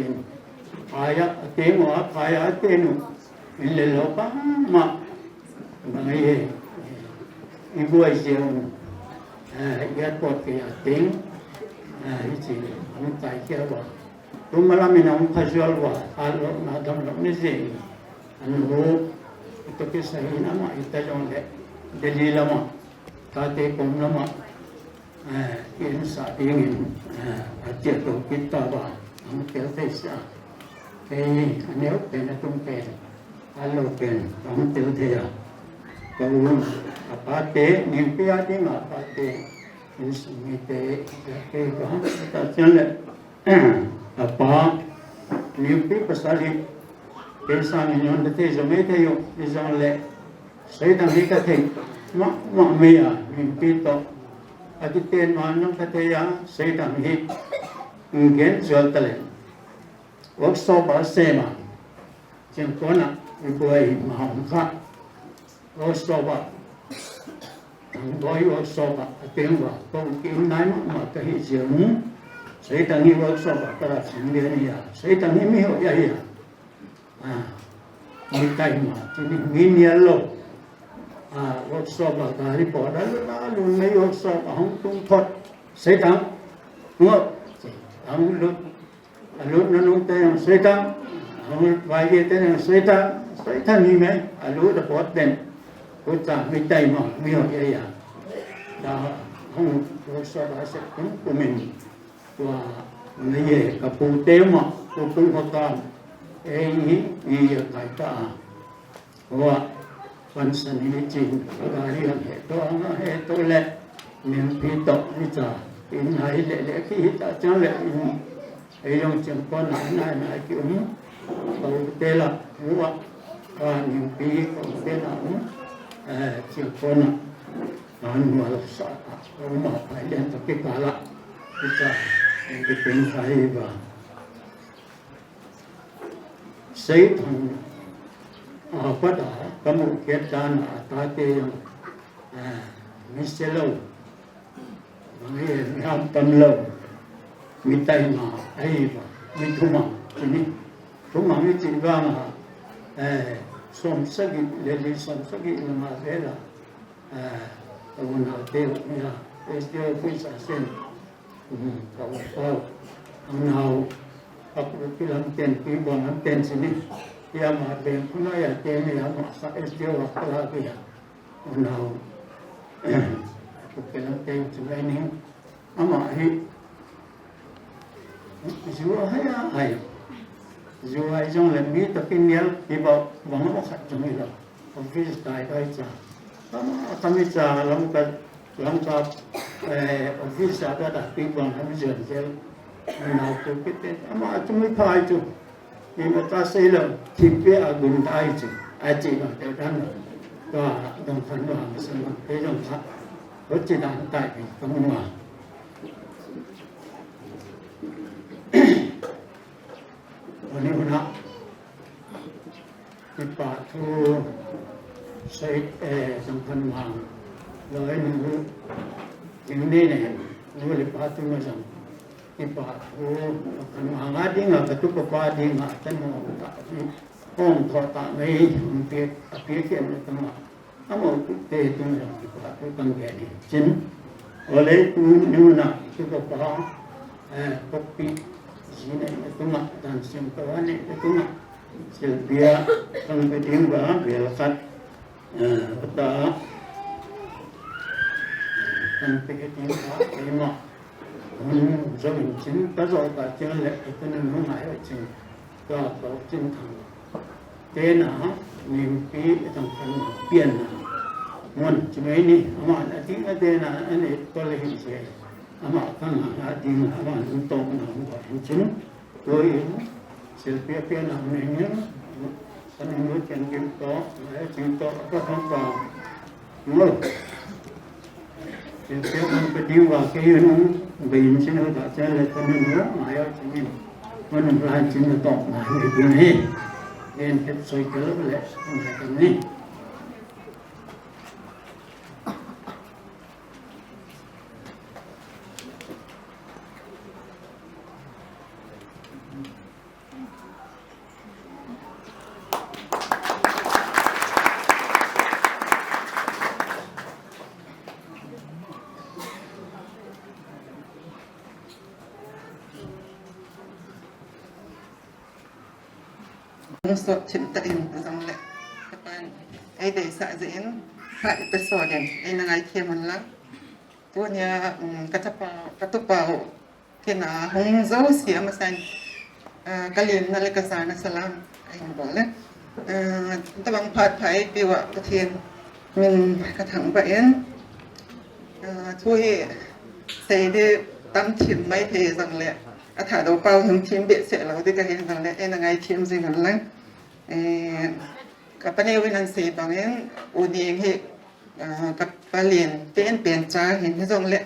Speaker 2: ayat tengok ayat tenu ile lopa ma bangai ibu aisyun ya pot ke ting isi am tai ke wa rumala minam casual wa alo na dam lo ni se anu itu ke sahi nama ita jong le deli lama ta te kom lama insa ingin ajet to kita ba am ke sa nếuเป็นตุ้งเป็นฮัลโหลเป็นต้องเตือนเถียก็รู้ปาเตนิพิอาติมาปาเตอิสมิเตเกก็ตัดเส้นเลยปานิพิภาษาลิเป็นสามีนนท์เตจไม่เทโยอิจงเลยใช้ดังนี้ก็เทมะเมียนิพิโตอธิเตนมานุกเทียใช้ดังนี้เงินจวลตะเลworkshop asema jengkona ibuai mahangka workshop boy workshop atengwa ko kinai ma ka hi jeng sai tangi workshop para sindenia sai tangi mi ho ya ya mi tai ma ni minialo workshop ka ri poda la lu nei workshop hong tung thot sai tang ngo ang lu alu nanung tayang setan ang wajib tayang setan ni mai alu da pot den kota mi tai ma mi ho ya da hong ko sa ba se ku min wa ne ye ka pu te ma ku pu ho ta ni ya kai ta wa wan san ni jin ga ri he to nga he to le min pi to ni cha in hai le ki ta cha le ayong jengkon na ki ko tela huwa ka ni pi ko tela jengkon an wala sa ma ai den to ki kala kita ni pin sai ba sai thang apa da kamu ketan ta te miselo ngi ham tam lo mi tai ma ai ba mi thuma ni thuma mi chi ba ma som sagi le som sagi ma vela una te ya este puisa sen ka wa una aku bilang ten pi bon ten sini ya ma ben kuna ya te ni ya ma sa este wa kala ya una aku bilang ten sini ama hi Zua haya ay Zua isang lembi tapi nial iba bangun okat jumila office dai dai cha kami cha lam ka office ada dah pibang kami jel na tu kita ama cumi pai tu ini ta sela tipe agun dai tu aji ba te dan ka dong kan wa sama pe dong ka hoji dan tai kamu waวันนี้นะที่ป่าทูใช้สำคัญมากเลยนึงอย่างนี้เนี่ยรู้เลยป่าทูมาสั่งที่ป่าทูสำคัญมากดิ้งอ่ะกระตุกป่าดิ้งอ่ะแต่หมอตาที่ห้องทอตาไม่เปียกเขียนเลยตั้งมาถ้าหมอเตะตรงนั้นที่ป่าทูตั้งแก่นี่จริงอะไรทูนู่นน่ะที่ป่าปกปิsini itu mak dan simpan itu mak dia kan kedimba dia lekat peta kan kedimba lima zaman cin kalau tak jalan itu namanya mai cin kalau cin thang tena mimpi tentang pian mon cuma ini amat nanti tena ini boleh sih ama kan hati aman untuk menanggung cium doi silpia na niya kanang ken ginto ay ginto ko hamba mo silpia ang pediwa kayo nung bayin sino da sala kanang maya sini manung lahan sino to na ni en het soy ko le ni
Speaker 10: so cintain sang le kapan ai dei sa zin ha episode ai nangai keman la punya katupau kena hong zo sia masan kalim na le kasana salam ai boleh tabang phat phai piwa pathian min kathang ba en thui sei de tam thim mai the sang le thả đầu bao hướng chim bị sẽ là cái hiện rằng là em là ngày chim gì gần lắm các bạn yêu với năng sĩ bằng em ưu tiên hệ các bạn liền tên biển trá hiện cái dòng lệ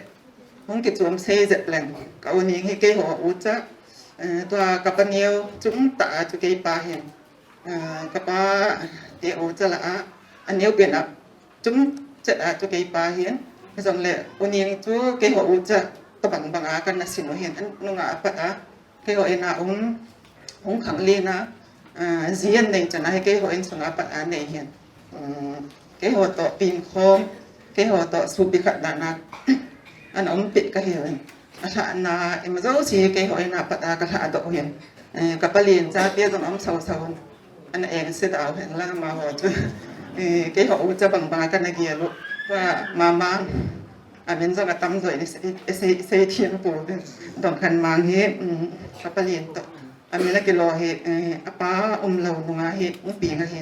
Speaker 10: không kịp chuẩn xây dựng lệnh các ưu tiên hệ cái họ ưu chắc tòa các bạn yêu chúng ta cho cái bà hiện các bạn để ưu chắc là anh yêu biển áp chúng sẽ là cho cái bà hiện cái dòng lệ ưu tiên cho cái họ ưu chắcตบังบังอากันนะสิโนเห็นนุงอาปะke ho ena ong khang le na zian nei chana he ke ho en sunga pa nei hian ke ho to pin khom ke ho to su bi khat na an om pe ka he en atha na emazo si ke ho ena pa ka tha do hian ka palin cha pe dong om sau sau an eng se da hen la ma ho chu ke ho u cha bang bang kan na gi lu wa ma amen za tam zoi ni se thien po dong khan mang he kapalien to amela ke lo he apa lo nga he pi nga he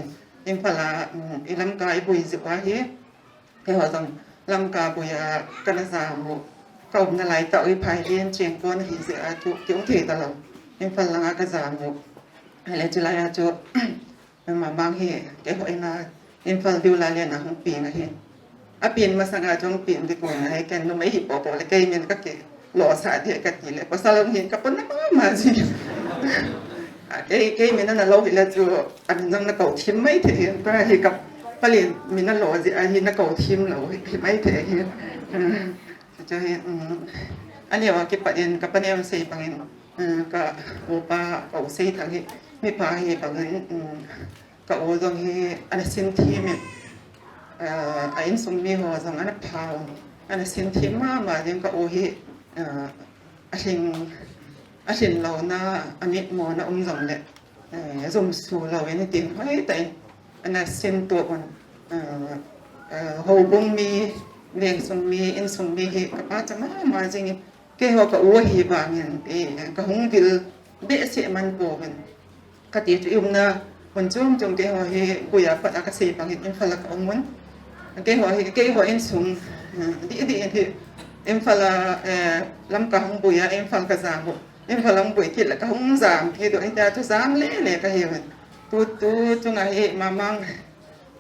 Speaker 10: im phala ilam ka i bui zwa he ke ho dong lam ka bu ya kana sa mu ka na lai ta i phai lien cheng kon hi se a tu kyong the ta lo im phala nga ka za mu ale chula ya chu ma mang he ke ho ina im phal biu la le na hong pi nga he apin masanga jong pin di ko ai ken no mai hipo po le kai men ka ke lo sa de ka ti le pasalong hin ka pon na ma ji kai men na lo le chu an nang na ko thim mai the ka hi ka palin min na lo ji a hi na ko thim lo hi mai the hi cha hi ani wa ke pa den ka pa ne sei pangin ka opa o sei thang hi mi pa hi pangin ka o dong hi an sin thi mi ain sum mi ho zang ana phao ana sin thim ma jing ka o hi a hin lo na ani mo na zong le zum su lo ni tin hai tai ana sin to on ho bung mi leng sum mi in sum mi hi ka pa cha ma jing ke ho ka o hi ba ngin ka hung dil be se man po ben ka ti chu um na kon chung ke ho hi ku ya pa ka se pang in falak ong mun ke ho in sum di thi em phala lam ka hung buya em phal ka zam bu em phalang bui thit la ka hung zam thi do ai ta chu zam le ka he tu chunga he mamang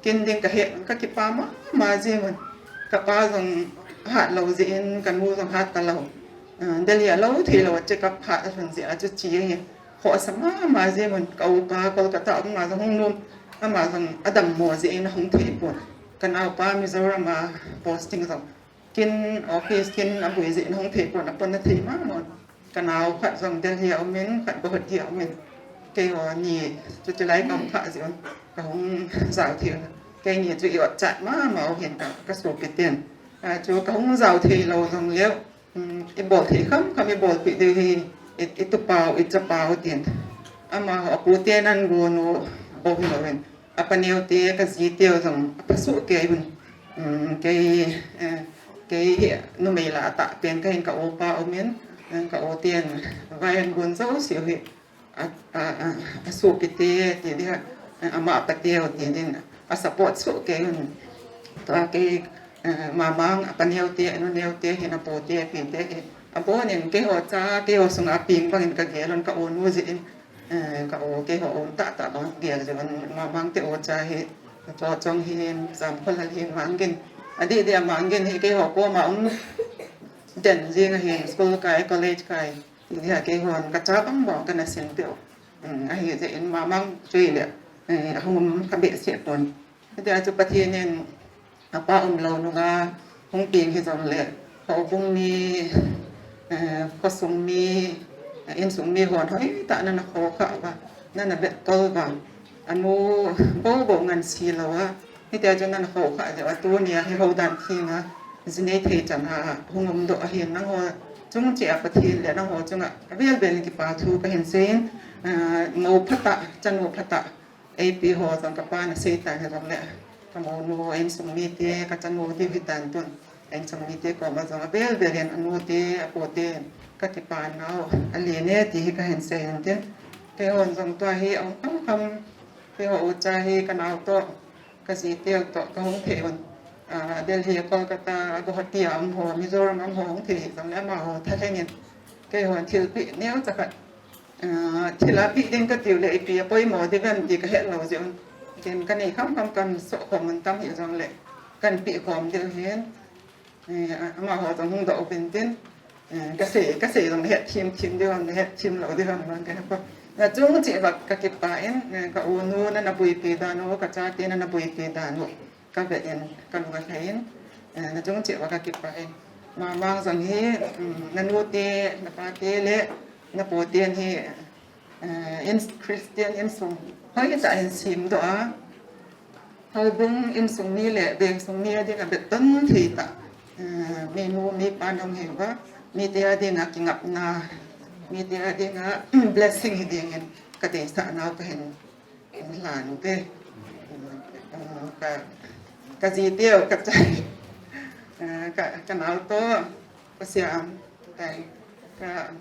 Speaker 10: kin ding ka he ka ki pa ma je man ka pa jong hat lo je in kan mu jong hat ta lo delia lo thi lo che ka pha thon je a chu chi he ho sama ma je man ka u pa ko ka ta ma jong hung num ma jong adam mo je in hung thi pu kan au pa Mizoram posting so kin office kin abu ji hong the ko na pon na thi ma mon kan au khat jong del hi au men khat bo hi au men ke ho ni chu lai kam kha ji on ka hong zao thi ke ni chu yo chat ma au hian ka so pe ten chu ka hong zao thi lo jong leo e bo thi kham e bo pi de hi e tu pao e cha pao ten ama ho pu ten an go no bo hi lo ren apaneo te ka ji te jong pasu ke bun cái nó mày là tạ tiền cái cả ô pa ô miến cả ô tiền vài anh buồn dấu xíu hết số cái tiền đi mà bắt tiêu tiền đi support số cái toa cái mà mang neo tiền hiện bộ tiền tiền bố nên cái họ cha cái họ sung áp pin bằng cái ghé luôn cả ô nuôi gì ka o ke ho ta ta no ge je ma mang te o cha he cho chong hin sam khol la hin mang gen adi dia mang gen he ke ho ko ma den jing he school kai college kai dia ke hon ka cha bang bo ka na sen teo a he je in ma mang chui le hum ka be se ton dia chu pathi nen apa lo no ga hong ping he jong le ho bung mi ko sung mi in sung mi hon hoi ta na kho kha ba na na be ko ba anu bo ngan si lo wa ni dia chu na kho kha je wa tu ni he ho dan thi nga zine the chan ha hungum do a hin na ho chung che pathi le na ho chung a bel bel ki pa thu ka hin sen mo phata chan mo phata ap ho sang ka pa na se ta he ram le ka mo no en sung mi te ka chan mo di vitan tun en sung mi te ko ma sang bel bel en anu te apo te ka ti pa na ali ne ti ka hin sen te te hon sang to hi ong kam te ho cha hi ka na to ka si te to ka hong the on Delhi Kolkata Guwahati am ho Mizoram am ho thi sam le ma ho tha le ni ke ho thil pi neu cha ka thila pi ding ka tiu le pi poi mo de gan di ka he lo je on ken kan ni kham kan so khom man tam hi jong le kan pi khom del hen ma ho tong hung do pen tin ka se dong he chim de on he chim lo de on man ka pa na chung che ba ka ki pa en ka u nu na na pui pi da no ka cha te na pui pi da no ka be en kan wa thain na chung che wa ka ki pa en ma mang sang hi na nu te na pa te le na po te hi in Christian in sung hoi ta in sim do a hoi bung in sung ni le beng sung ni de ka be tan thi ta mi nu mi pa nong he wa mi te a de na ki ngap na mi te a de na blessing hi de ngen ka te sa na ka hen la nu te ka ji teo ka chai ka nau to ka siam tai ka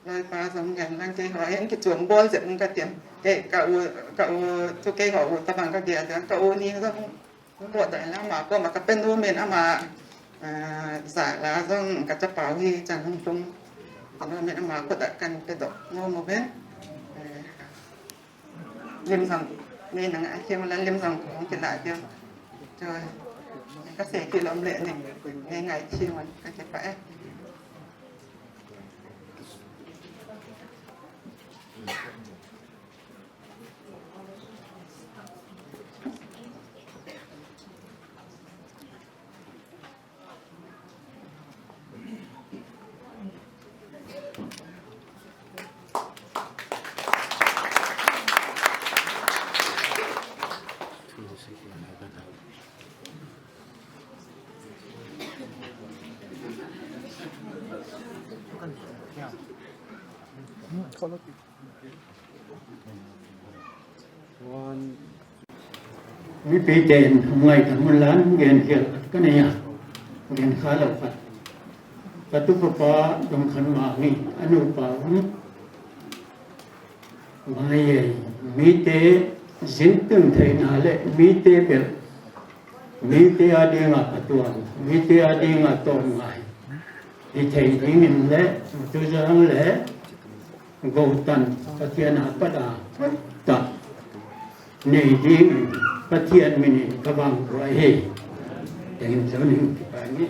Speaker 10: lai pa som gan lang ke ho hen ki chuang bol je ka tiam ke ka u tu ke ho ta bang ka dia ka u ni so bo dai la ma ko ma ka pen du men ama sa la song ka cha pau hi chan hung tung no men ama ko da kan pe do ngo mo ben lim sang ni nang a kem lan lim sang ko ki la je rồi các sẽ kỳ lâm lệ này ngày ngày chiều mà các chị phải
Speaker 2: mi pi ten ngai ta mun lan gen hiel ka ne ya gen kha lo fa ka tu pa dong khan ma ni anu pa mai mi te jin tung thai na le mi te bel mi te a de nga pa tu mi te a de nga to ngai di thai ning le tu jang le go tan ka tia na pa da ta nei di ka thian mi ni ka bang ro he teng so ni pa ni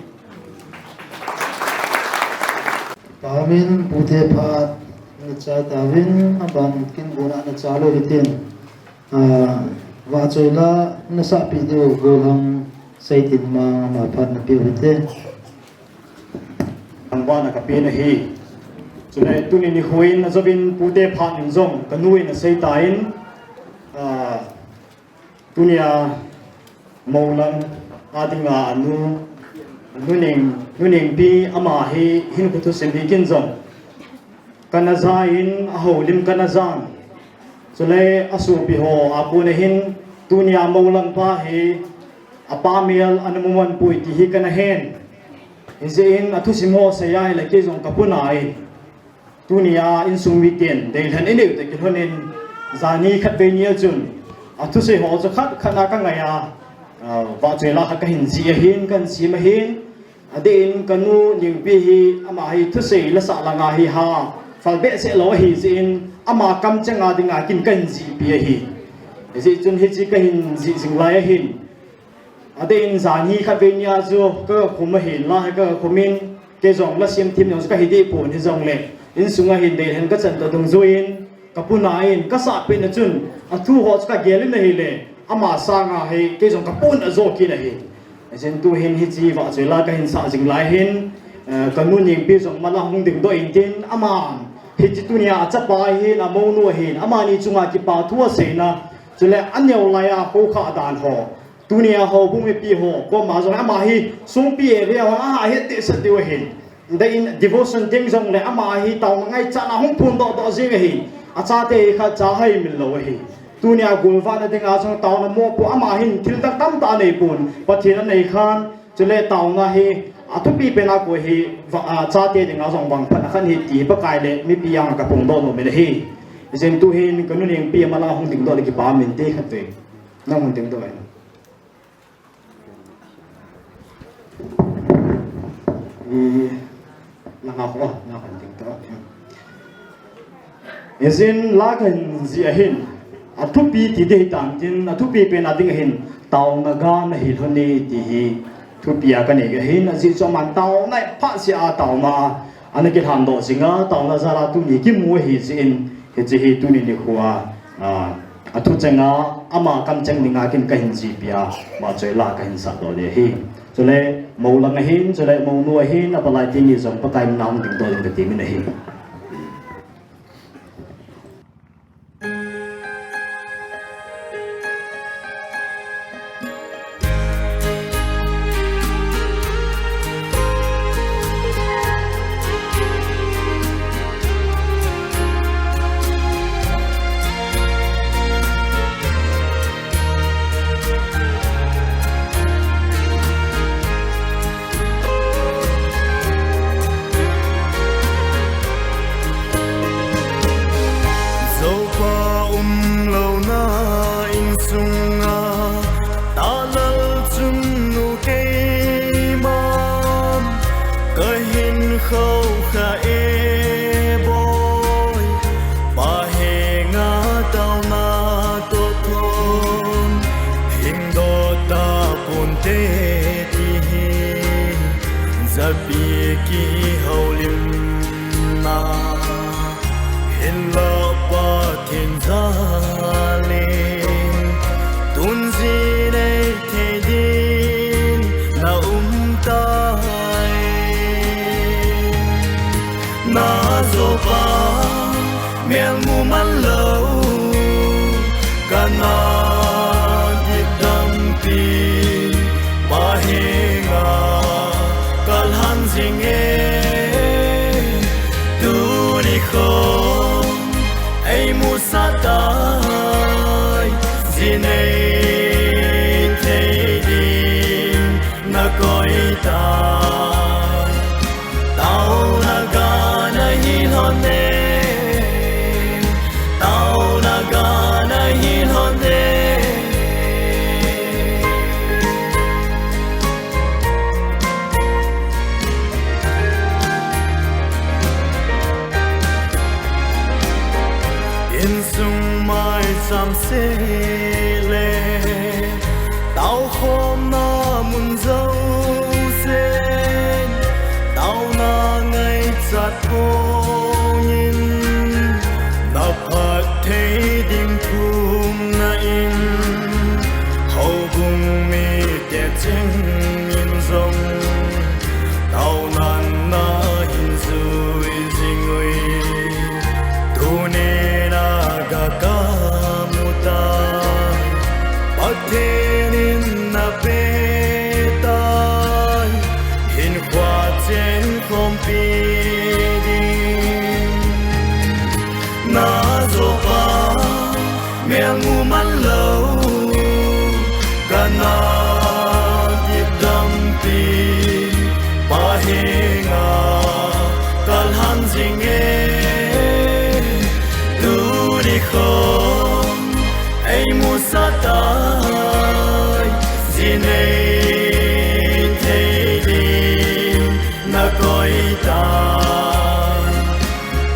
Speaker 1: Pamin puthe phat na cha tawin abang kin guna na chalo hitin wa choila na sa pi de go hang saitin ma phat na pi hite
Speaker 3: angwana ka pe na hi chunai tuni ni huin na zobin pute phat in zong kanui na sei tain tunia maulan adinga anu nuning pi ama hi hin kutu sembi kin zong kanaza in aholim kanazan chulai asu pi ho apune hin tunia maulan pa hi apamial anumuman pui ti hi kana hen izin athusimo sayai la ke zong kapunai tunia in sumiten deilhan eniu te kilhonin zani khatbe nial chun athuse ho cha khat khana ka ngaya wa chela ha ka hin ji hin kan si ma hin adin kanu ning pi hi ama hi thuse la sa langa hi ha
Speaker 11: fal be se lo hi zin ama kam changa dinga kin kan ji pi hi ji chun hi chi ka hin ji jing lai hin ade in zan hi kha ve nya zo ka khum hin la ka khumin ke jong la sim thim yong ka hi di pun hi jong le in sunga hin de hen ka chan to dong zo in ka puna in ka sa pe na chun a thu ho ka gelin na hi le ama sa nga he ke jong ka pun a zo ki na hi jen tu hin hi chi wa choi la ka hin sa jing lai hin ka nu ning pi jong ma la hung ding do in tin ama hi chi tu nia cha pa hi na mo nu hin ama ni chunga ki pa thu se na chule anyo la ya ko kha dan ho tu nia ho bu mi pi ho ko ma jong ama hi sung pi e le ha he te sa de hin da in devotion ting jong le ama hi taw ngai cha na hung phun do do jing hi a cha te kha cha hai min lo hi tu nia gul fa na dinga song taw na mo pu ama hin thil tak tam ta nei pun pathin nei khan chule taw na hi a thu pi pe na ko hi cha te dinga song bang phan khan hi ti pa kai le mi pi yang ka pung do no me hi jen tu hin kanu ning pi ma la hung ding do le ki pa min te kha te na hung ding do ai na nga ko na kan ding to jen la kan ji a hin a thu pi ti de tang tin a thu pi pe na ding hin taw na ga na hi thoni ti hi thu pi a ka ni ga hin a ji so man taw nai pha si a taw ma an ke than do singa taw na za la tu ni ki mu hi jin he ji hi tu ni ni khuwa a thu changa ama kam chang ni nga kin ka hin ji pia ma choi la ka hin sa do de hi cho le mo lang hin cho le mo nu hin a palai ti ni zong pa kai nam ding do ding ti min hi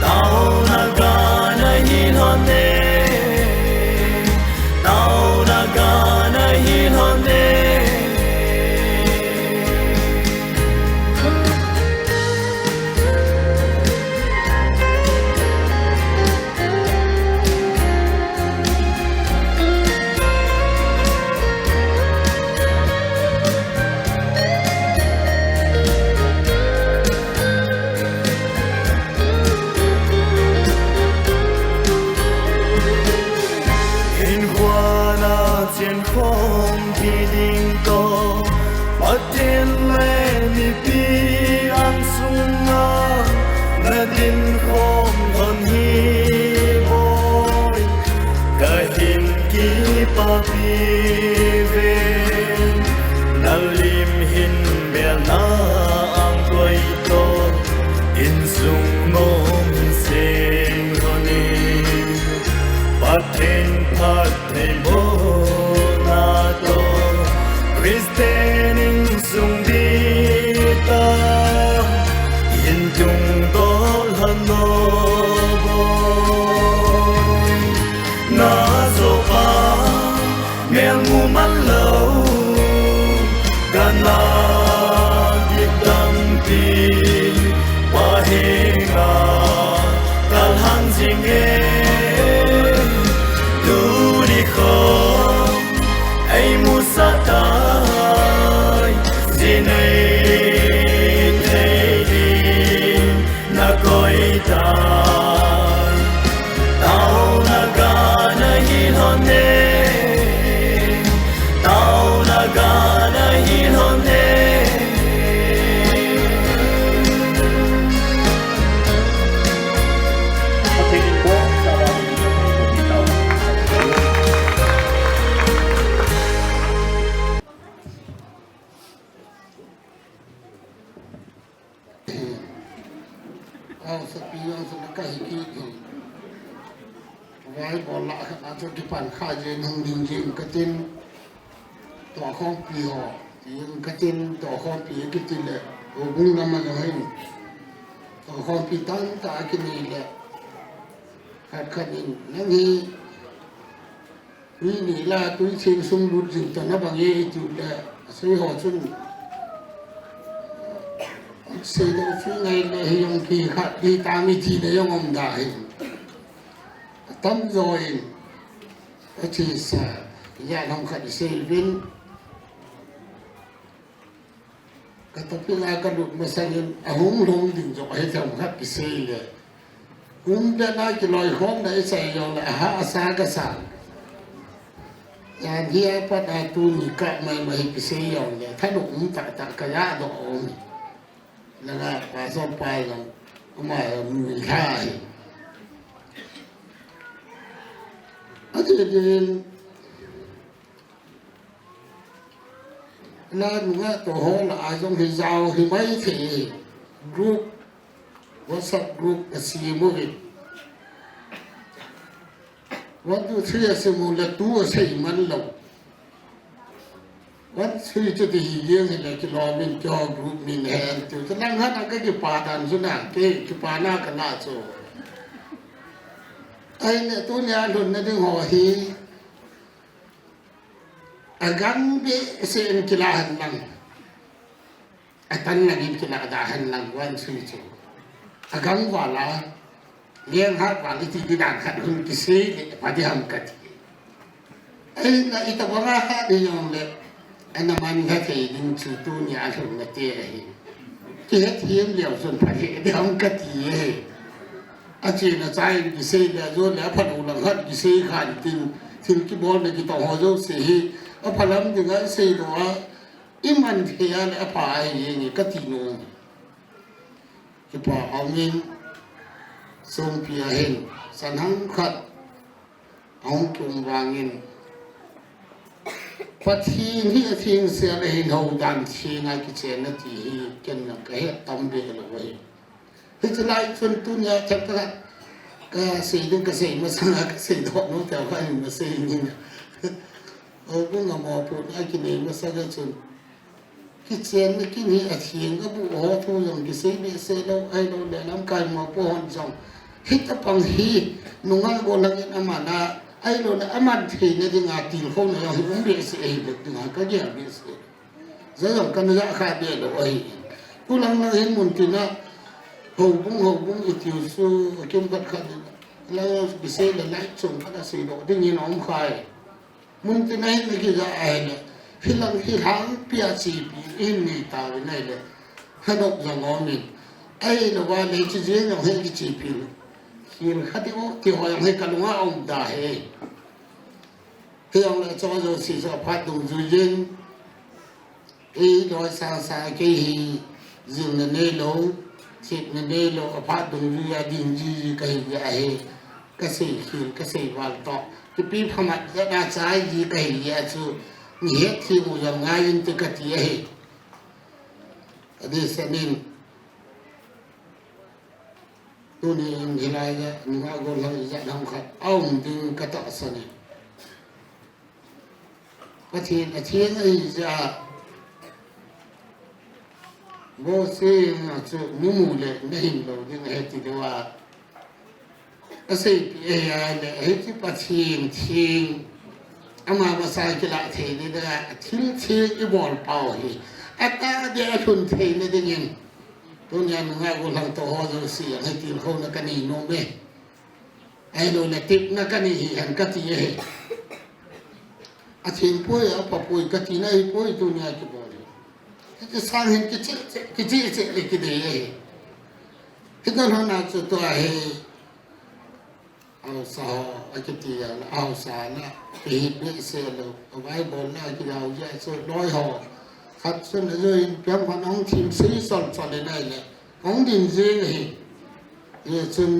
Speaker 12: Tao
Speaker 2: เอาสปีเอาสกายกีไว้บ่ละอาจจะปันค่าเย็นหงดิงจิงกะตินต่อของปีหอยิงกะตินต่อของปีกะตินแหละโอ้บุญนำมันให้ต่อของปีตั้งตากินนี่แหละขัดนี่นั่นนี่ล่ะตุ้ยเชิงซุงบุญจิงตะนะบางเอจุแลซื้อหอซุนเสดฟิไงเลยยงกีขัดดีตามวิธีเลยยงอมได้ตั้มโยยอาชีพยาทำขัดเซวินก็ต้องพิจารณากระดูกมาใส่หงลงดึงจบให้ทำขัดเซเลยหุ่นเดินน่าจะลอยห้องได้ใส่ยองละหาสากษาอย่างที่ไอ้ปัตตาตูนิกะไม่ให้เซยองเลยถ้าดุมตักกระยาดอกแล้วก็ปาสอบไปลงมามีค่าอาจจะเป็นแล้วหนูว่าตัวหัวละอาจจะให้ยาวให้ไม่ถี่กรุ๊ปวอทส์แอปกรุ๊ปสีม่วงวันที่เชื่อสมุนและตัวใส่มันลงวันที่จะได้เยี่ยงให้เราจะรอเป็นจอกรุ๊ปมีแหนตัวจะนั่งหันก็จะปาดันสุนัขที่ปาหน้ากันหน้าโซ่ไอ้เนี่ยตัวเนี้ยหลุดในถึงหัวหีอากังเบเสียงกีฬาหันหลังอาตันนักกีฬาดาหันหลังวันสุดโซ่อากังว่าละเลี้ยงหัดว่าลิที่ด่านขัดหุ่นกิเซ่พอดีทำกันไอ้เนี่ยอีตะวันหัดยองเลยอันนั้นมันแค่ดิ่งชุดตัวเนี่ยหลุดในเตะที่เทียมเหลี่ยวส่วนพอดีทำกันอาชีพใจกิเซ่เนี่ยโยนแล้วพันอุลังหัดกิเซ่ขาดตินทิ้งกีบอลในกีตาร์หัวโจเสียเอาพลังถึงไอ้เซ่ตัวอิมันเทียนเอาผ่าไอ้เนี่ยก็ตีนูที่พอเอาเงินส่งเพียเห็นสันหังขัดเอาตุงวางเงินพัดทีนี่ทิ้งเสียเลยเห็นเขาดันทีงานกิเซ่นาทีกันนักเหตุตั้มเบลเลย ที่ไล่ชนตุนยาจักรก็สีดึงก็สีมาสังก็สีดอกน้องแต่ว่ามาสีนี่พวกเราหมอพูดไอ้กินเองมาสังก็ชนกิเซนกินนี่อาทิตย์ก็บุโอทุยงกิเซนเซโลไอ้เราเดินน้ำกายมาพูดจังฮิตปังฮีนุ่งก็ลังอามานะไอ้เราเนี่ยอามันทีเนี่ยดึงอาติลเขาเนี่ยยังหุ่นเบสเองดึงอาก็เดียเบสจะยังกันยาขาดเดียเลยผู้ลังเราเห็นมุนตินะhubung itu su kimbat kan la bisa la lai chung pada si do ding ni nom khai mun ti nai ni ki ja ai le hilang hi hang pia chi pi in ni ta nai le hanok ja ngom ni ai lo wa le chi je no he chi pi hin khati o ti ho yang he kalunga ong da he hiang le cho jo si so phat dung ju yin e lo sa ke hi jing ne loสิบนี่โลกพัดดูเรือดินจีก็เห็นใหญ่ก็เสียขีดก็เสียวันต่อที่ปีพม่าจะน่าใช้ยีก็เห็นใหญ่สู้นี่เหตุที่มุยังไงยินติกติเหตุอดีตเสนินตัวนี้ยินอะไรเนี่ยนึกว่าคนเราจะทำขัดเอาดึงกระต่ายเสนินประเทศนี้จะโบเซ่จะมุ่งเลยไม่เห็นเราที่ไหนที่เดียวว่าอาศัยเอไอเลยเหตุปัจจัยทิ้งอามาภาษากีฬาเทนี่ได้ทิ้งอีบอลเป่าฮีอาตาเดียทุนเทนี่ได้ยังตัวนี้นึกว่าคนเราตัวหัวเสียให้ทีมเขานักนี่โน้มเบ้ไอ้เราเนี่ยติดนักนี่เห็นกัติเออาทิตย์ป่วยเอาปะป่วยกัติน่าป่วยตัวนี้กี่บอลที่สร้างเห็นกิจเลยกิเลสที่นั่นน่าจะตัวเฮเอาสาวอากิติยาเอาสานะปีเบสเซลเอาไว้บนหน้าที่เราแย่สุดร้อยห่อขัดส่วนเลยเพียงพันองทีมซีสอนได้เลยของดินเสียเยจน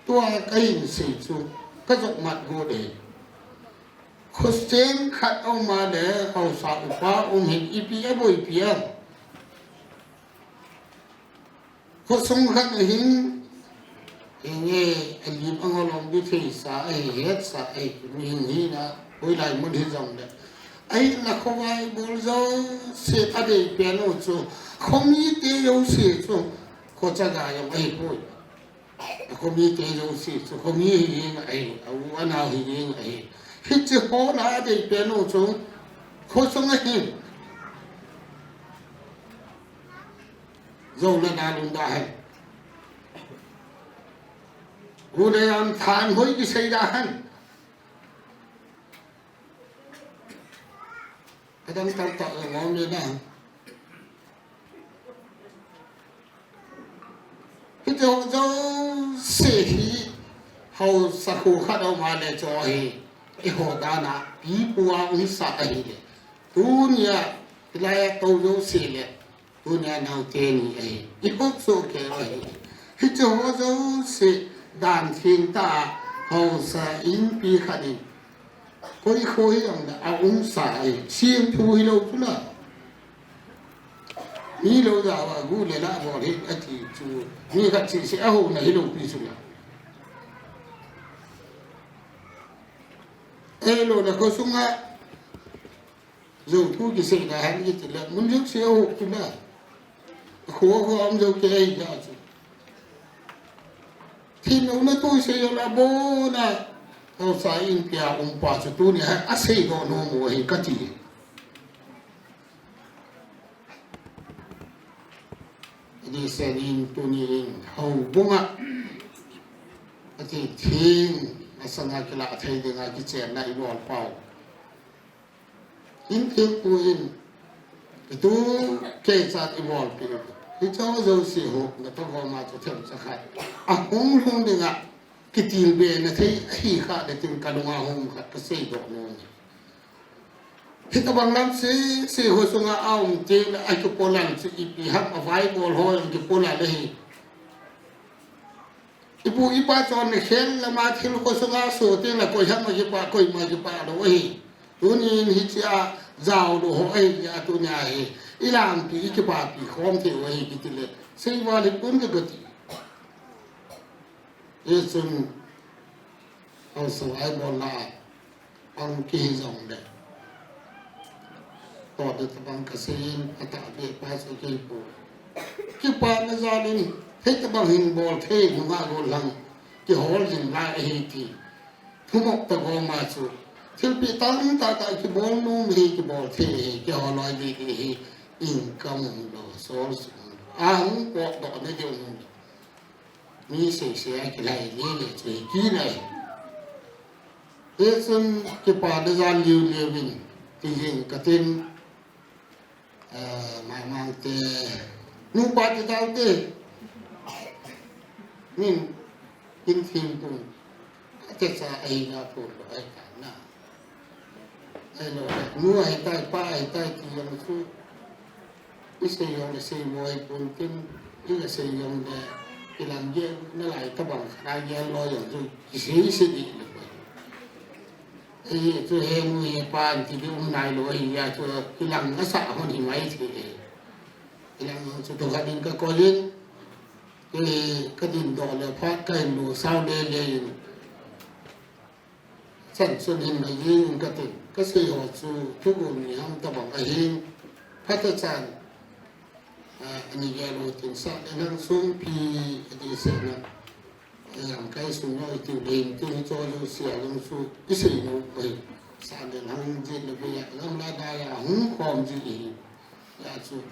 Speaker 2: ตัวไก่สีจุก็จกมัดกูเองKusten kat oma de hausa upa ungin ipi abo ipiang
Speaker 12: ko song khan hin enge alim angolom bi thi sa ai het sa ai mi hi na oi lai mun hi jong de ai la khowai bol zo se ta de pe no chu khomi te yo se chu ko cha ga yo ai po khomi te yo se chu khomi hi ai au ana hi ai hi che ho na de pe no chu ko song hin zo la da lung da haiกูได้อันทานหอยกิใส่ดาหันก็ต้องตัดต่อมองเลยนะที่เจ้าเสียทีเขาสักคู่ขัดออกมาเลยจอยไอ้หัวดานะปีปัวอุตสาหะเลยตัวเนี่ยที่ไรตัวโยเสียเลยตัวเนี่ยน่าเจนี่ไอ้อีพวกโซเกอร์ที่เจ้าเสียด่านเทียงตาเขาสาอินปีขัดิคุยอย่างนั้นเอาองศาเสียงพูดเราทุละนี่เราจะว่ากูเลยนะบอกให้อธิจูนี่ก็เสียเอาในเราปีสุละเราเนี่ยก็ส่งอ่ะเราพูดกี่สิ่งนะฮะนี่ติดละมันยังเสียเอาทุละหัวเขาเอาเราเกยยาจูที่นู้นตัวเสียละโบนะเราใส่อินเดียองค์ปัจจุบันเนี่ยอาศัยโดนหัวหินกันทีดีเซนินตัวนี้เขาบุ้งอ่ะที่ทิ้งอาศัยกีฬาไทยดึงอากิเจนในบอลเป่าอินทิ้งตัวอินตัวเกจัดอีบอลไปที่เจ้าเราเสียหกนะต้องเอามาจะเทียมสักใครอ่ะหงดึงอ่ะกิติลเบนนะที่ขี้ข้าได้ถึงกระดุงอาหงค่ะก็เสียดอกนู้นที่ตะบังน้ำเสียหัวสงอาเอาจริงไอ้กุโปลันสิอีปีหักเอาไว้บอลหอยกุโปลันเลยอีปูอีป้าจอนเนี่ยเข็นละมาที่ลูกสงอาสูติละก็ยังมาจีป้าก็มาจีป้าเลยตัวนี้ฮิตอาเจ้าดูหอยยาตัวนี้อีหลานปีอีกป้าปีขอมเที่ยวให้กิติเลยเสียวันนี้ปุ่นก็กติซึ่งเอาสวายบอลลาอังกีจงเด็กต่อเด็กบังกษีนอัตเบียปาสกีปูที่ปานจารินเฮตบังหินบอลเทนุงาโกลังที่หอลจินลายเฮตีทุกมกตะโกมาสูที่ปีตั้งตาที่บอลนุ่มเฮที่บอลเทที่หอลอยดีเฮอินกัมโดโซลส์อ่างปอกดอกในเดียวมีเสียกี่ไรนี่เลยช่วยกี่ไรซึ่งที่ป่าได้จานลิววินที่ยิงกระตินมามังเตนูป่าที่ดาวเตนี่กินฟิล์มปุ่นเจ็ดสายไอ้นาปุ่นไอ้กันนะไอ้เรานูไอ้ใต้ป้าไอ้ใต้ที่ยังสู้ไม่ใช่ยังเสียมวยปุ่นกินนี่เสียยังเดที่หลังเย็นนั่นแหละตะบังขายเย็นลอยอย่างจู่สีดีเลยไอ้จู่เฮมุยปานที่ดูนายลอยยาจู่ที่หลังก็สะคนหิมะที่ที่หลังจู่ตัวกันดินก็กอลินก็ดินดอกเลยพัดกันดูเศร้าเลยสั่นส่วนหิมะยิงก็ติดก็เสียหัวจู่ทุกคนมีห้องตะบังไอ้หิงพัดจันอันนี้แกรู้ถึงสักนั่งสูงพีดีเสนาอย่างใกล้สูงเลยที่เดินที่จออยู่เสียยังสูงที่สิ่งนู้นไปสารเดินห้องจีนไปอย่างนั้นได้ได้ห้องความจีนอย่างสูง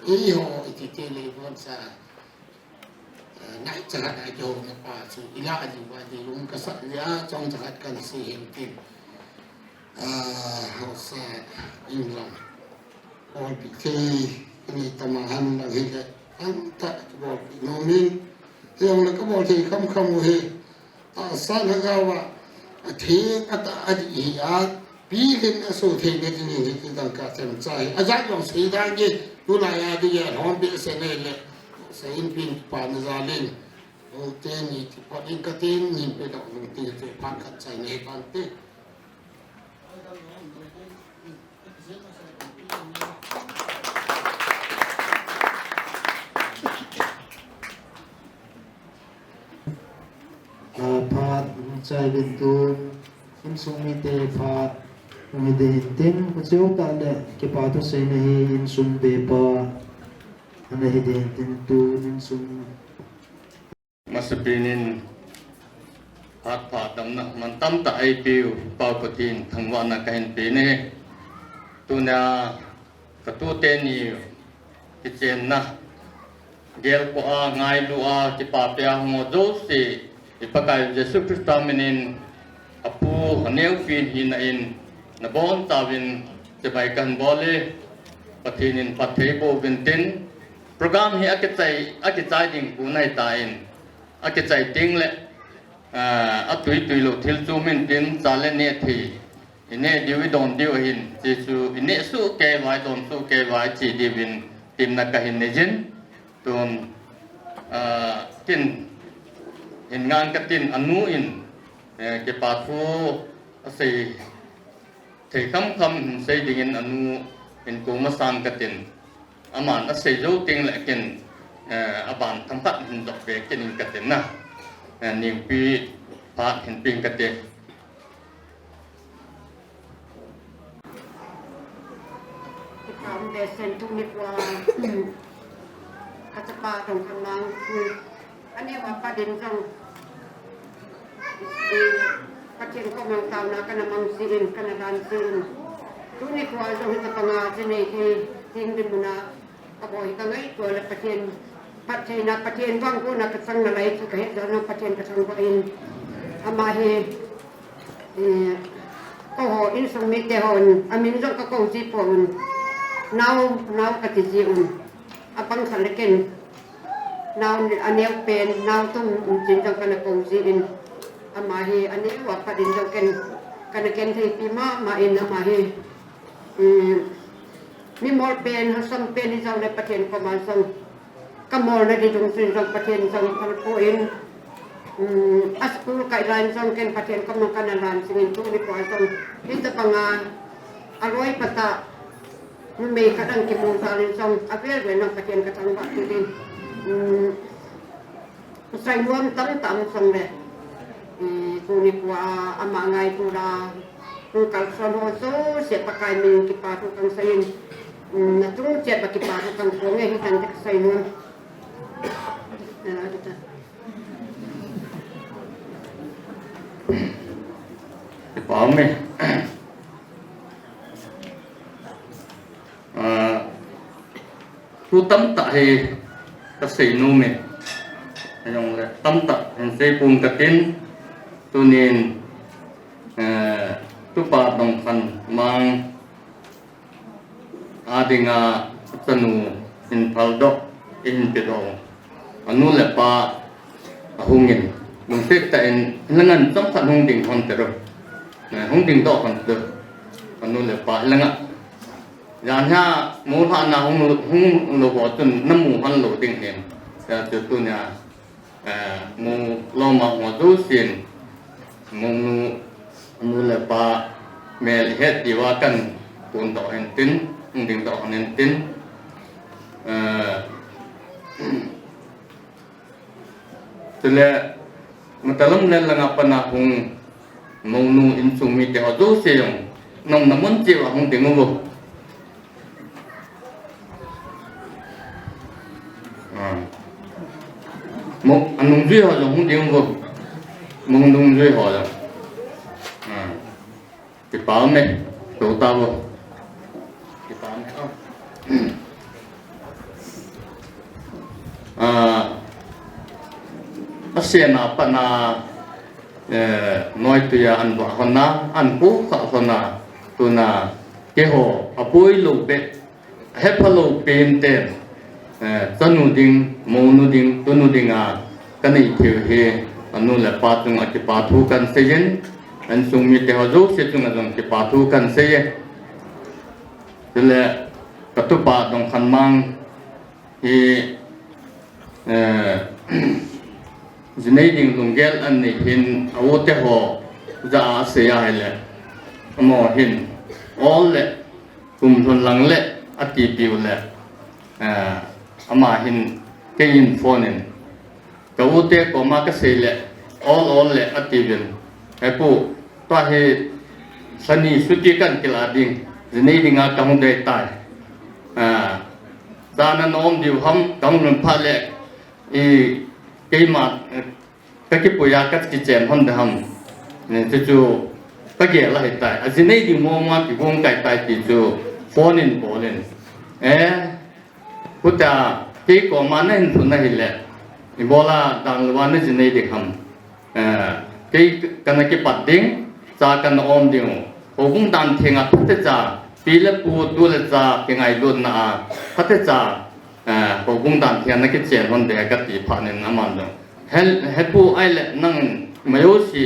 Speaker 12: หัวที่เทเลพอนซานักจักรนายโยนป่าสูงอีลาดีว่าดีลุงกษัตริย์จงจักรกันเสียงติดเขาซาอิงลังออลปิเกนี่ตมาหันมาเห็นเลยอันตัดบอกน้องนี่เรื่องนั้นก็บอกที่คำเฮสารกว่าเทอัตอดีอาปีขึ้นสู่เทเนตินี่ที่ตั้งการเต็มใจอาจารย์ลองสีดังยี่ดูนายดีหอมเบสเนลเสียงพินปานซาลินโอเทนี่ที่พอดีก็เทนี่ไปดอกนึงที่จะพักขัดใจในปันเต
Speaker 1: ใจเป็นตูนอินสุมิเตพาดมีเดนเต็นก็เจ้าตาเลยเก็บปาตุเซนให้อินสุมเบปาอันให้เดนเต็นตูนอินสุม
Speaker 3: มาสปีนินพาดพาดำนะมันตั้มตะไอปิวเป่าปะทินทั้งวันนะกันปีนี้ตัวน่ะกระตู้เตนีกิเจนนะเกลปอาไงลูอาจิปาเปียโมโดสิอิปกายเยซูคริสต์มินินอปูฮันเนลฟินหินอินนบอนตาวินจะไปกันบอลปะทินินปะเทโบวินตินโปรแกรมที่อากิใจดิ่งกูในตาอินอากิใจดิ่งเลยตุยโลทิลซูมินตินซาเลเนทีอินเนดิวิดอนดิวหินจิซูอินเนสุเกวายดอนสุเกวายจีดิวินติมนักหินเนจินตุนตินเห็นงานกับตินอนุอินเก็บปาทูสิเทคำเสดิ่งอนุเป็นกูมาสานกับตินอามันเสยโยติงแหละกินอาบานทั้งพัดหินดอกเบกินกับตินนะนิ่งปีพาดเห็นปิงกับติน
Speaker 8: ทำเดเซนทุกนิดว่าอาจจะปาตรงข้างล่างคืออันนี้ว่าประเด็นจังประเด็นก็มังตามนะกันมังซีนกันดานซีนทุกนิดว่าจะให้จะปังอาจะในที่ทิ้งดินนะก็บอกให้ตั้งไอ้ตัวละประเด็นna patien wang ko na kasang na lai kahit na patien kasang ko in amahe ko ho in song mit de hon amin jong ka ko ji pon now ka ti ji un apang saleken now anel pen now tung jin jong kana ko ji in amahe ani wa padin jong ken kana ken thi pi ma in amahe ni mol pen sam pen ni jong le patien ko ma song kamol na di jong sin jong patien jong palpoin askul kai ran jong ken patien kam nong kanalan singin tu ni po jong ita panga aloi pata me kadang ki mong salin jong apel we nang patien katang ba tin sai muam tam jong le tu ni po ama ngai tu da tu kal son ho so se pakai min ki pa tu kang sain na tu che ba ki pa tu kang ko nge hitan tak sai muam
Speaker 3: Paham tu tâm tại cái sĩ nu mình dùng là tâm tại hình xây cùng cái tin tu nên tu ba đồng phần mang adinga tanu in paldo in pedo anu le pa hungin mung tek ta in langan tam phat hung ding hon tero hung ding do hon tero anu le pa langa yan ha mu ha na hung lo bo tun nam mu han lo ding hen ta tu nya mu lo ma mo du sin mu anu le pa mel het di wa kan pun do hen tin hung ding do hen tin Tele matalam na lang panahong maunu insumi te ado seyong nang naman jiwa hong dingo mo anong jiwa hong dingo mong nung jiwa la ti pa me to ta wo ti pa me Asyena pa na noi tuya an ba hona an pu kha hona tuna keho apoi lo be hepalo penten tanu ding monu ding tunu dinga kanai thiu he anu la pa tung ati pa thu kan seyen an sumi te hojo se tung adong ti pa thu kan seye tele katupa dong khanmang hi Zinai lunggel an ni hin awote ho za seya hele mo hin all le kum thon lang le ati piu le ama hin kein phonen ka wote ko ma ka se le all le ati bin ai pu toa he sani suti kan kila ding zini dinga kamu dai tai sana nom diu ham kamu nun phale e keima kaki puya kat ki chen hon da ham ne chu ka ge la hai tai azini di mo ma ki gong kai tai ti chu phone in bolen puta ki ko ma nen thun na hi le ni bola dang lwan ne zini di ham ki kana ki pat ding cha kan om ding o gung dan thenga phat cha pi le pu tu le cha ke ngai lun na phat cha o gung dan thian na ki chen hon de ka ti pha nen aman do hel pu ai le nang mayo si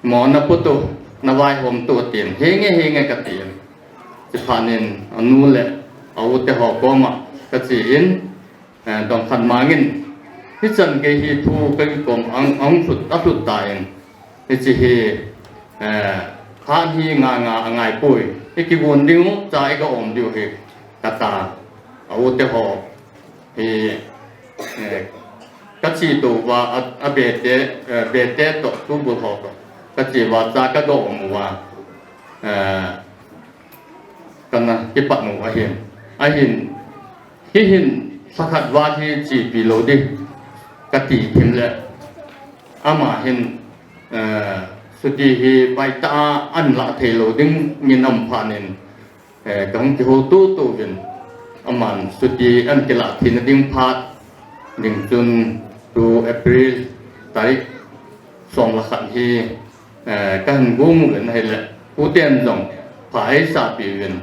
Speaker 3: mo na pu tu na wai hom tu tin henge ka ti ti pha nen anu le au te ho ko ma ka chi in dong khan mangin hi chan ke hi thu ka kom ang phut a phut ta en hi chi hi khan hi nga angai pui ki gon ding cha ai ka om diu he ka ta au te ho hi ka chi tu wa a be te to tu bu ho ka chi wa cha ka go om wa kana ki pa nu wa hin a hin hi hin sakhat wa thi chi pi lo di ka ti thim le ama hin suti hi bai ta an la the lo ding min am phanin kang ti ho tu vin aman suti an ti la thin ding phat ding chun tu april tarik som la khan hi kan gum gen hai le pu ten jong phai sa pi vin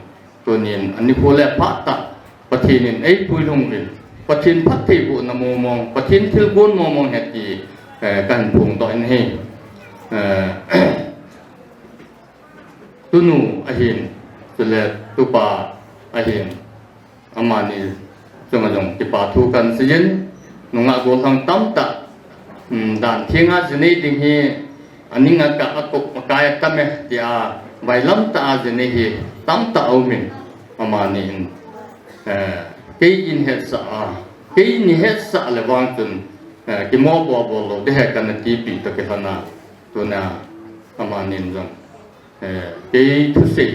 Speaker 3: tunin an ni ko le pha ta pathinin ei pui long vin pathin phat thi bu na mo mong pathin thil gun mo mong he ti kan phung to in he tunu ahin tule tupa ahin amani jong ti pa thu kan sin nunga go thang tam ta dan thinga jini ding hi aninga ka akok makaya kame ti a vailam ta jini hi tam ta aumin amani ke in het sa ke ni het sa le wang tun ki mo bo lo de he kan ti pi to ke hana tuna amanin jong ke thu se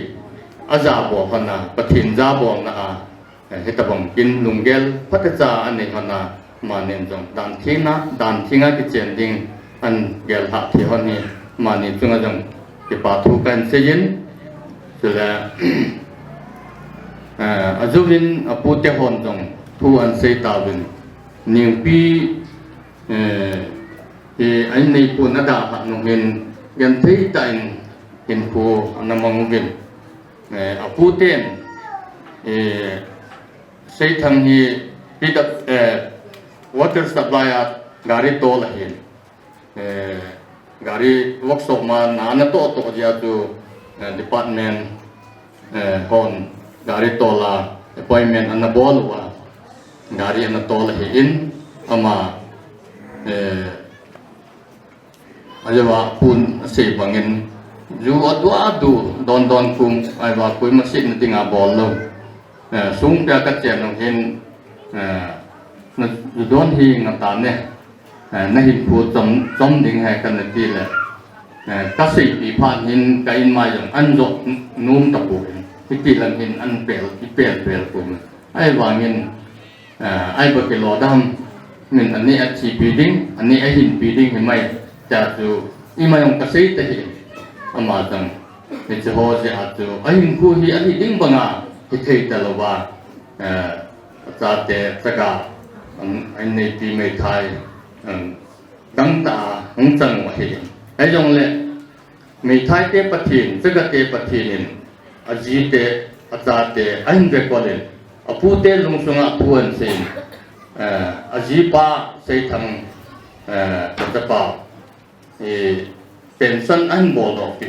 Speaker 3: aza bo hana pathin za bo na hetabam kin lunggel phatcha ani hana manin jong dan thinga ki chen ding an gel ha thi honi mani chunga jong ki pa thu kan se yin sula azuvin apute hon jong thu an se ta win ning pi ai nei pu na da ha no hin yan thei tain hin ko anamang vin aputen sei thang hi pi da water supply gari to la hin gari workshop ma na to ya tu department hon gari to la appointment an bol wa gari an to la hin ama ajawa pun se bangin ju adu don kum ai wa kui masin tinga bol lo sung ta ka chen no hin na don hi ngata ne na hin pu tom ding hai kan ti le ka si pi phan hin ka in mai jong an jo num ta pu ti lan hin an pel kum ai wa ngin ai ba ke lo dam min ani a chi building ani a hin building hi mai cha tu i mai ong ka sei ta hi ama tang ni che ho je a tu a hin ku hi a hi ding banga hi thei ta lo wa cha te taka anh này thì mấy thai đăng ta không chẳng mà hi ai giống lệ mấy thai te bắt thiên tất cả te bắt thiên à gì te à cha te anh về qua lên à pu te lung sung à pu anh sen à gì pa xây thằng ta pa pension anh bỏ đó thì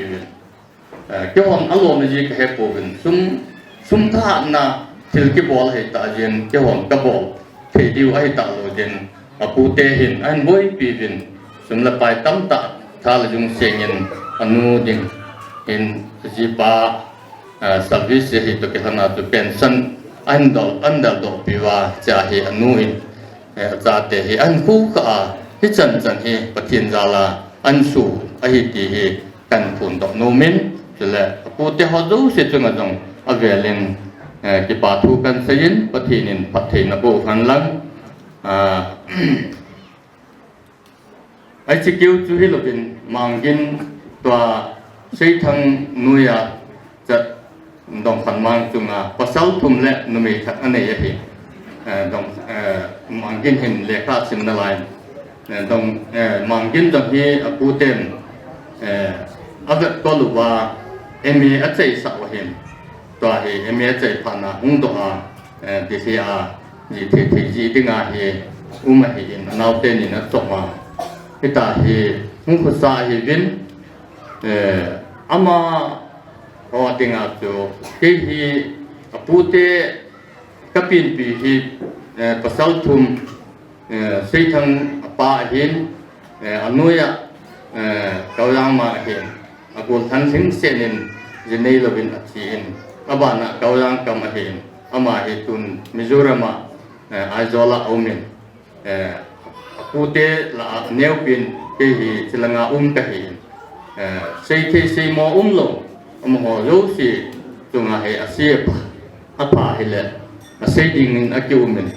Speaker 3: cái hòn alo này gì cái hệ bộ bên sum tha na til cái ball hay ta gen cái hòn cái ball thì điều ai ta lo gen pu te hin an boy pi vin sum la pai tam ta tha la jung sengen anu ding in ji pa service hi to ke hana to pension an dal do pi wa cha hi anu in cha te hi an khu ka hi chan hi pathin za la an su a hi ti hi
Speaker 13: กันผลดอกโนเมนจะแลปูเตฮอดูสิจงจงอเวลินกิปาทูกันเซินปะทีนินปัทเทนโบฟันลังไอซิกิวจูฮิโลบินมังกินตัวใช้ทางนุยาจะดองขันมังจุงปัสสาวะทุ่มและนุมีทักอันนี้เห็นดองมังกินเห็นเลขาสินนลายดองมังกินดองที่ปูเต็มอาจจะก็รู้ว่าเมีอาจจะสาวเห็นตัวเมีอาจจะผ่านหุ่นตัวที่เสียจีที่ดิ้งเหมาเห็นนาวเต็นนี่นะจบมาที่ตาหุ่นขุดสาวินอามาพอดิ้งจูที่ปูเตกับปินปีปัสสาวะทุ่มใช้ทางป่าเห็นอนุญาเขายังมาเห็นกูทันถึงเส้นจะในระบินอาชีนอาบานะเขายังกำมาเห็นอามาเห็นตุนมิโซรามาไอโซลาอุมินกูเตละเนียวปินที่สิลังอาก็เห็นใช้ที่ใช้มอลงมโหโยสิจงอาเห็นอาเซียปอาป่าเห็นเลยใช้ดิ่งอากิวมิน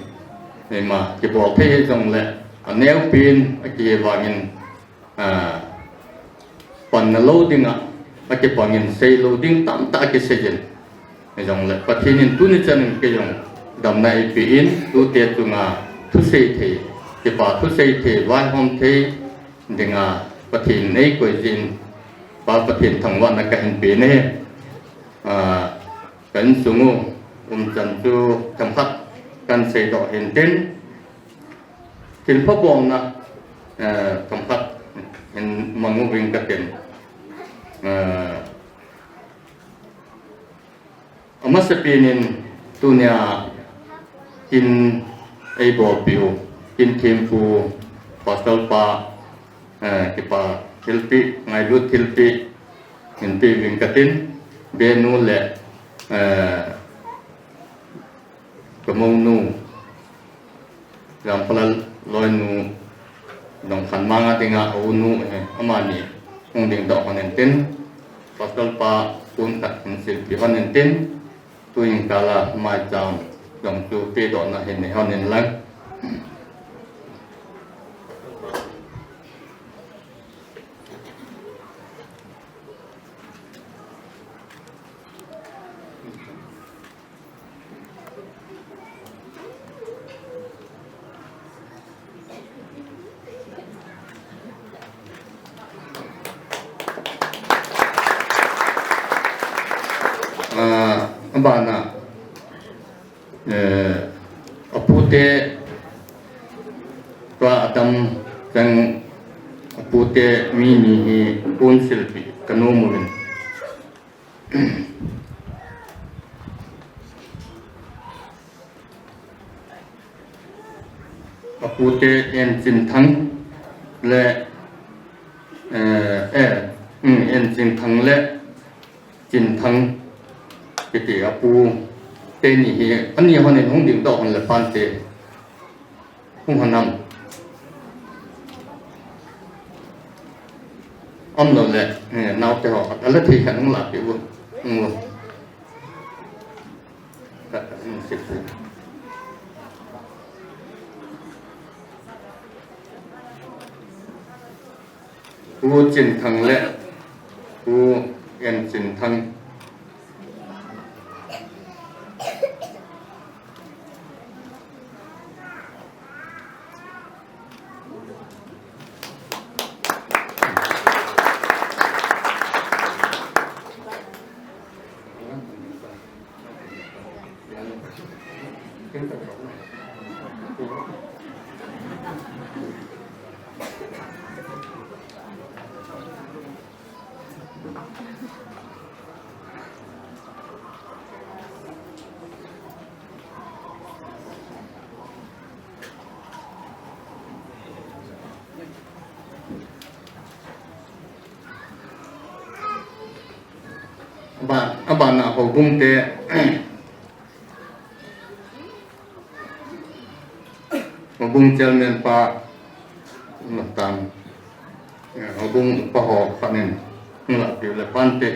Speaker 13: นี่มาที่บอกที่จงเลยเนียวปินอากิวางินปันloading ake pangin sei loading tam ta ake sejen ejong le pathinin tuni chanin ke jong damna ipin tu te tunga thu sei the ke pa thu sei the wai hom the dinga pathin nei ko jin pa pathin thangwan na ka hin pe ne kan sungu chan chu kamkhat kan sei do hin tin til pha bong na kamkhat in mangu wing katen amasapinin tunya in abo piu in tempu pasal pa kipa hilpi ngai lut hilpi in pi wing katen benu le kamonu yang palal loinu dong khan manga tinga unu amani ong ding do hanenten pasal pa pun tak sil pi hanenten tuing kala mai jam dong tu pe do na hen hanen lang bana apute tua adam sang apute mini council pi kanomulen apute en sin thang le en sin thang le sin thang cái apu tên gì anh nhiều hơn nên không điểm độ hơn là fan tệ không hơn năm ông rồi là nào cho họ đã lấy thì hắn là kiểu luôn u trình thằng lệ u em trình thằng bạn nào hồ cung tệ hồ cung chân nên pa mặt tam hồ cung pa hồ pa nên la pi le pante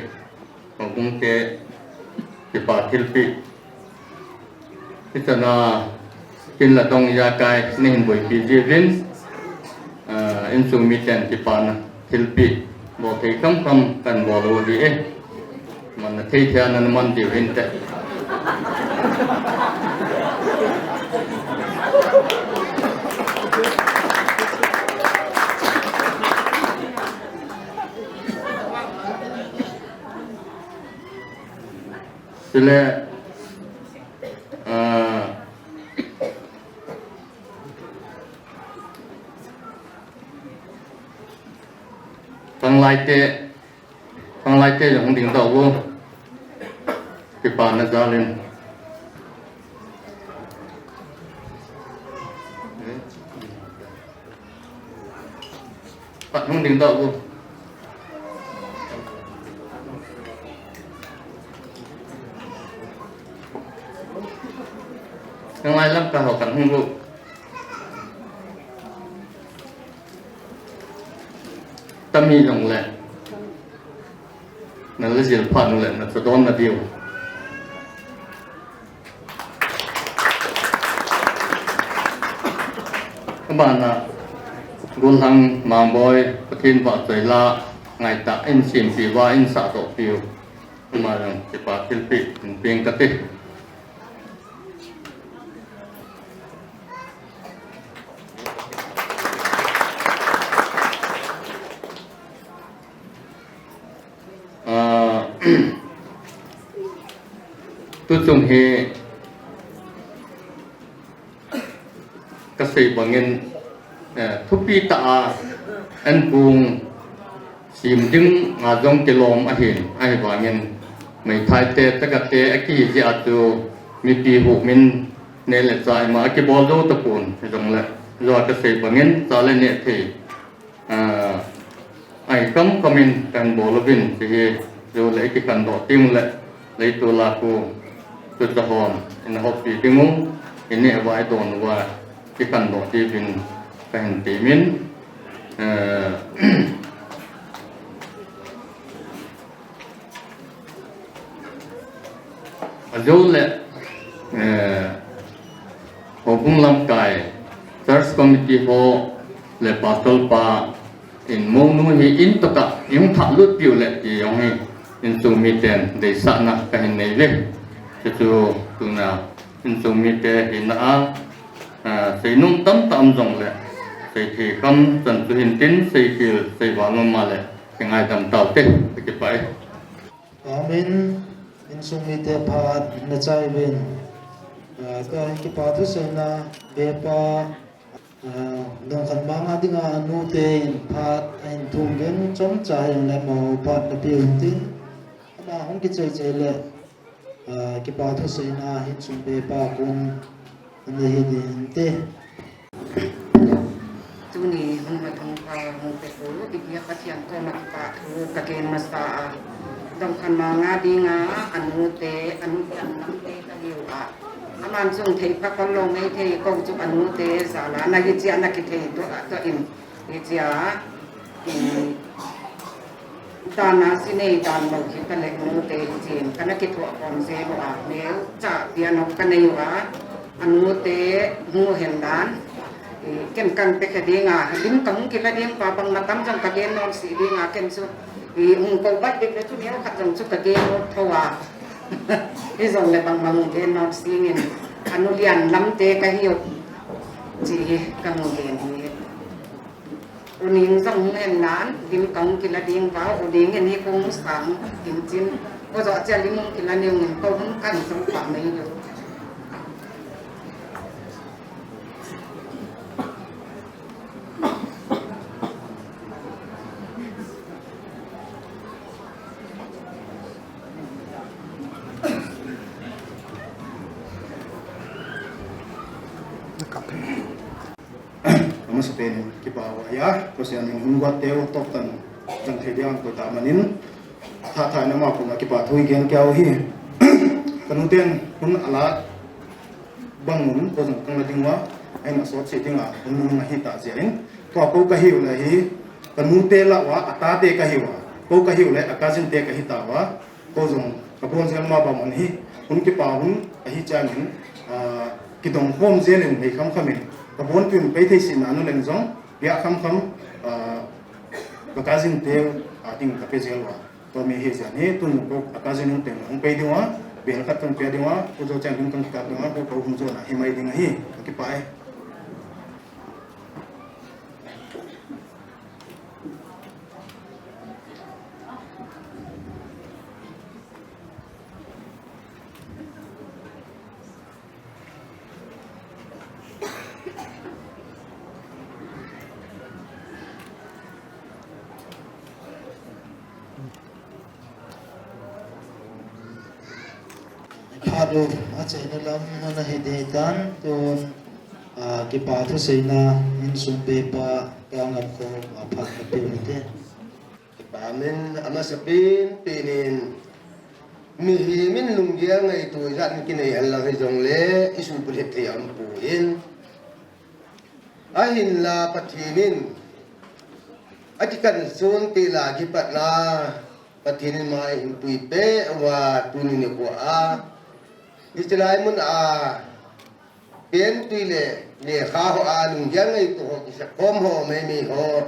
Speaker 13: ko bung te ki pa thilpi itana kin la dong ya kai ni hin boi pi ji vin in sung mi ten ki pa na thilpi bo thei kam kan bo lo di e man na thei thia nan man di vin te sila pang lai te yang ding dao wo ki pa na zalin pa hung ding dao wo yang lain lam ka ho kan hung lu tami long le na le jil phan le na sa don na dio các bạn à gôn hăng mang boy pathin ba chai la ngai ta in sim pi wa in sa to piu ma rằng ki pa thil pi ping ka te tu chung he ka sei bangin thupi ta an pung sim ding nga jong kilom a hin ai bangin mai thai te takate aki ji atu mi pi hu min ne le chai ma ki bol do ta pun jong le lo ka sei bangin ta le ne the ai kam kamin kan bolovin si jo le ki kan do tim le le tu la ku tu ta hom in hop pi tingu in ne vai don wa ki kan do ti bin kan ti min jo le ho bung lam kai search committee ho le pasal pa in mo nu hi in to ka yung tha lut piu le ti yong hi in su mi ten de sa na ka hin nei le chu tu na in su mi te in a sei nung tam tam jong le sei thi kam chan tu hin tin sei kil sei wa ma le ngai tam tau te ki pai
Speaker 1: amen in sung mi te phat na chai bin ka ki pa thu se na be pa dong khan ma nga dinga nu te in phat in thung gen chom chai le mo phat na pi tin na hong ki chai chai le ki pa thu se na hin sung be pa kun ne hi din te
Speaker 8: tu ni hong ma thong pa hong pe ko bi ya ka tiang ko ma pa thu ka ken ma sa dong khan ma nga dinga anu te anu an nam te ka liu a aman sung thei pa kon lo mai thei ko chu anu te sa la na gi chi ana ki thei to in gi chi a ta na si nei dan mo ki ka le nu te chin kana ki tho kon se lo a ne cha dia no ka nei wa anu te hu hen dan ken kan pe ka dinga lim kang ki la ding pa bang na tam jang ka gen non si dinga ken su ko bat de le chu ne ka jang chu ka gen no thawa izong le bang mang gen non si ngin anu lian lam te ka hiu chi ka mo gen ni uning zong hen nan lim kang ki la ding wa uding ni kong sang tin chin ko zo cha lim ki la ne ngin ko hun kan sam pa mai yo
Speaker 7: mas pen ki pa wa ya ko se an hun wa teo tok tan jang the diang ko ta manin tha tha na ma ko na ki pa thui gen kyao hi kan ten hun ala bang mun ko jang kang la ding wa ai na so che ding a hun na hi ta je in to ko ka hi la hi kan mu te la wa ata te ka hi wa
Speaker 11: ko ka hiu le akazin te ka hitawa ko jong kapon sel ma ba mon hi hun ki pa hun a hi chan hin ki dong hom zelen nei kham khamin kapon pin pe thei sin anu leng jong ya kham akazin te ating ka pe zelwa to me he jan he tun ko akazin hun te hong pe diwa bel khat kan pe diwa ko jo chan hin kan ka diwa ko hum jo na hi mai ding hi ki pa ai
Speaker 1: Hadu ache na lam na hidetan tun ki pa thu seina in sum pe pa kangam ko aphat na pe te
Speaker 14: pamin ama sapin pinin mi hi min lunggia ngai tu jan kinai halang hi jong le isu pulhe the am pu in ahin la pathimin atikan sun ti la ki pat la pathin mai hin pui pe wa tunin ko a Istilai mun pen tuile le kha ho lung yang ai to ho sa kom ho me mi ho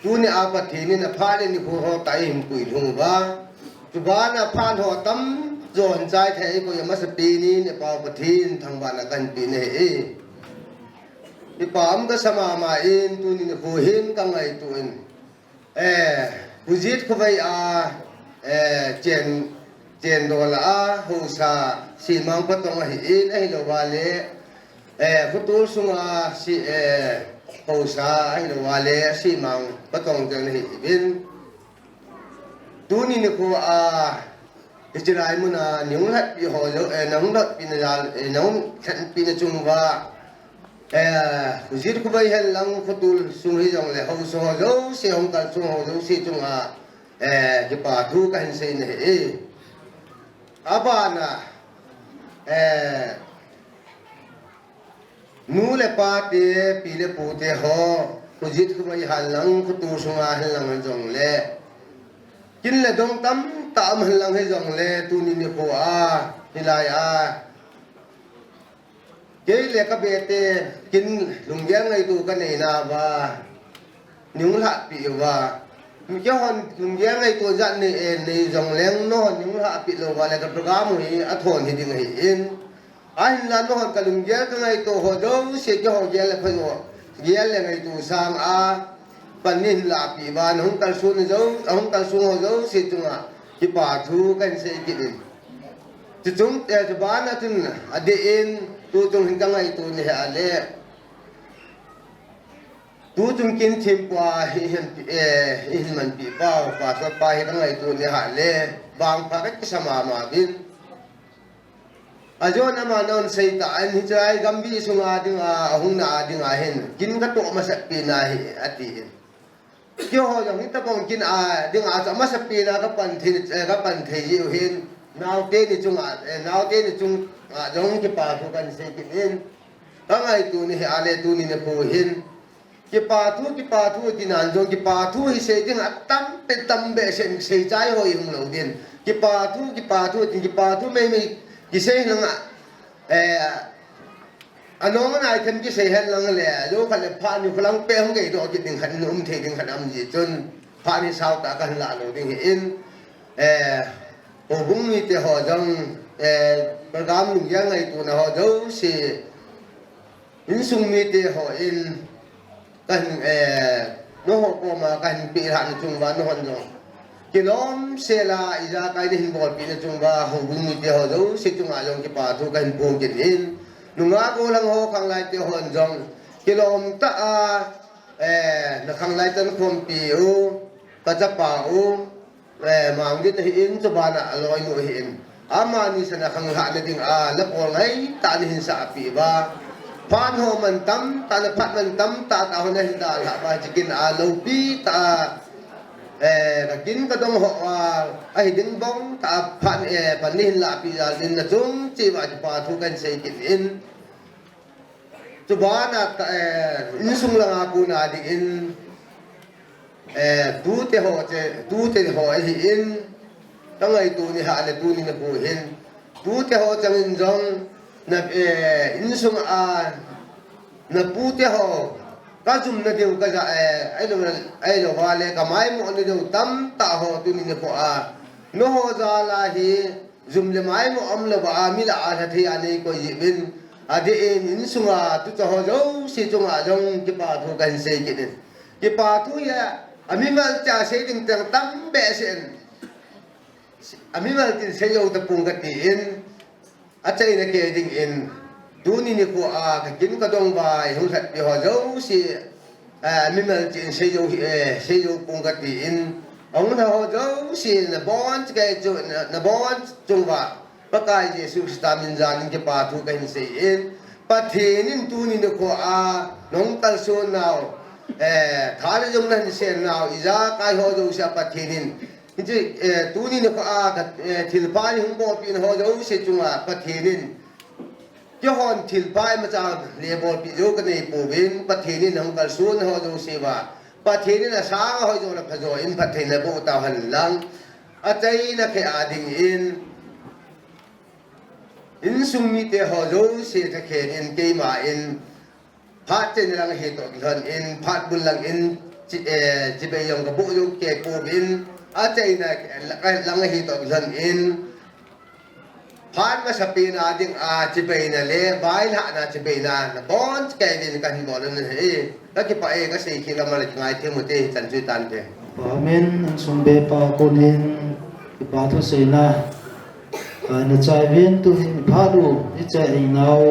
Speaker 14: tu ni pathini na pha le ni ho tai him pui lu ba tu ba na phan ho tam zon chai thai ko ya mas pi ni ne pa pathin thang ba na kan pi ne ni pam ka sama ma in tu ni ho hin ka ngai tu in pujit ko vai chen do la ho sa si mang patong hi in ai lo wale futu sunga si ho sa ai lo wale si mang patong jang hi bin tu ni ko Israel mun nyung hat bi ho lo nang dot pin la nang khan pin chung wa huzir ko bai hel lang futul sung hi jong le ho so lo si hong kal chung ho lo si chung ki pa thu kan se ne abana nu le pa te pi le pu te ho huzit ko bai hal lang futu sunga hel lang jong le kin le dong tam tam hel lang he jong le tu ni ni ko hilai ke le ka be te kin lung yang ngai tu ka nei na ba nyung la pi wa mi ke hon lung yang ngai tu jan nei jong leng no nyung la pi lo wa le ka program hi a thon hi ding hi in ai la no hon ka lung yang ka ngai tu ho do se ke ho ye le pho ye le ngai tu sang panin la pi ba nong kal su ni zo ong kal su ho zo se tu ki pa thu kan se ki din ti chung te ba na tin ade in tu chung hin ka ngai tu ni ha le tu chung kin thim pa hin man pi pa pa sa pa hi ka ngai tu ni ha le bang pa ka sama ma bin ajo na ma non sei ta an hi chai gambi sunga ding hung na ding hen kin ka to ma sa pi na hi ati kyo ho yang ta bong kin ding ma sa pi na ka pan the ji hin naw te ni chung jong ki pa thu kan se ki in ka ngai tu ni ha le tu ni ne po hin ki pa thu ti nan jong ki pa thu hi se ding tam pe tam be sen se chai ho yung lo din ki pa thu me ki se lang anong na item ki se hen lang le lo khan le pha ni khlang pe hong ge do ki ding khan the ding khan am ji chun pha ni sao ta kan la lo ding in o bung ni te ho jang program lung yang ngai tu na ho do si in sung mi te ho in kan no ho ko ma kan pi ran chung ba no hon jong kilom sela iza kai de hin bol pi na chung ba ho bung ni te ho do si chung a jong ki pa thu kan pu kin in nunga ko lang ho khang lai te hon jong kilom ta na khang lai tan khom pi u ka cha pa u mang dit hin chu ba na aloi nu hin ama ni sana khang ha na ding la pol ngai ta ni hin sa pi ba phan ho man tam ta na phat man tam ta ho na hin da la ba jikin lo pi ta ka kin ka dong ho ai ding bong ta phan pan ni la pi da din na chung chi ba pa thu kan sei kin in chu ba na in sung la nga pu na di in tu te ho hi in tangai tu ni ha le tu ni na bu hin tu te ho chang in jong na in sung a na pu te ho ka zum na deu ka ja ai lo wa le ka mai mo ni deu tam ta ho tu ni na ko a no ho za la hi zum le mai mo am le ba mi la a tha the ani ko yi bin ade in sunga tu to ho jo si chunga jong ki pa thu kan se ki ni ki pa thu ya ami mal cha se ding tang tam be sen ami mal tin se yo ta pung ka ti in a chai na ke ding in tu ni ni ko a ka kin ka dong bai hu that bi ho jo si ami mal tin se yo pung ka ti in ong na ho jo si na bon ke jo na bon chung ba pa kai jesu stamin jan ke pa thu kan se in pa thenin tu ni ne ko a nong tal so naw thar jong nan se naw iza kai ho jo sa pa thenin ji tu ni ne ko a thil pa ni hung bo pin ho jo se chunga pa thenin je hon thil pa ma cha le bol pi jo ka nei po bin pa thenin nong tal so na ho jo se ba pa thenin na sa ho jo la pha jo in pa thenin bo ta han lang a chai na ke a ding in sung mi te ho zo se ta khen in ke ma in phat chen lang he to hon in phat bul lang in ji be yong ka bu yo ke po bin a chai na lang he to hon in phat ma sa pe na ding a ji be na le bai la na ji be na bon ke bin kan bo na he la ki pa e ka se ki la ma le ngai the mo te chan chu tan te
Speaker 1: amen sum be pa konin ki pa tho se na na chai vien tu hin pharu ni chai nau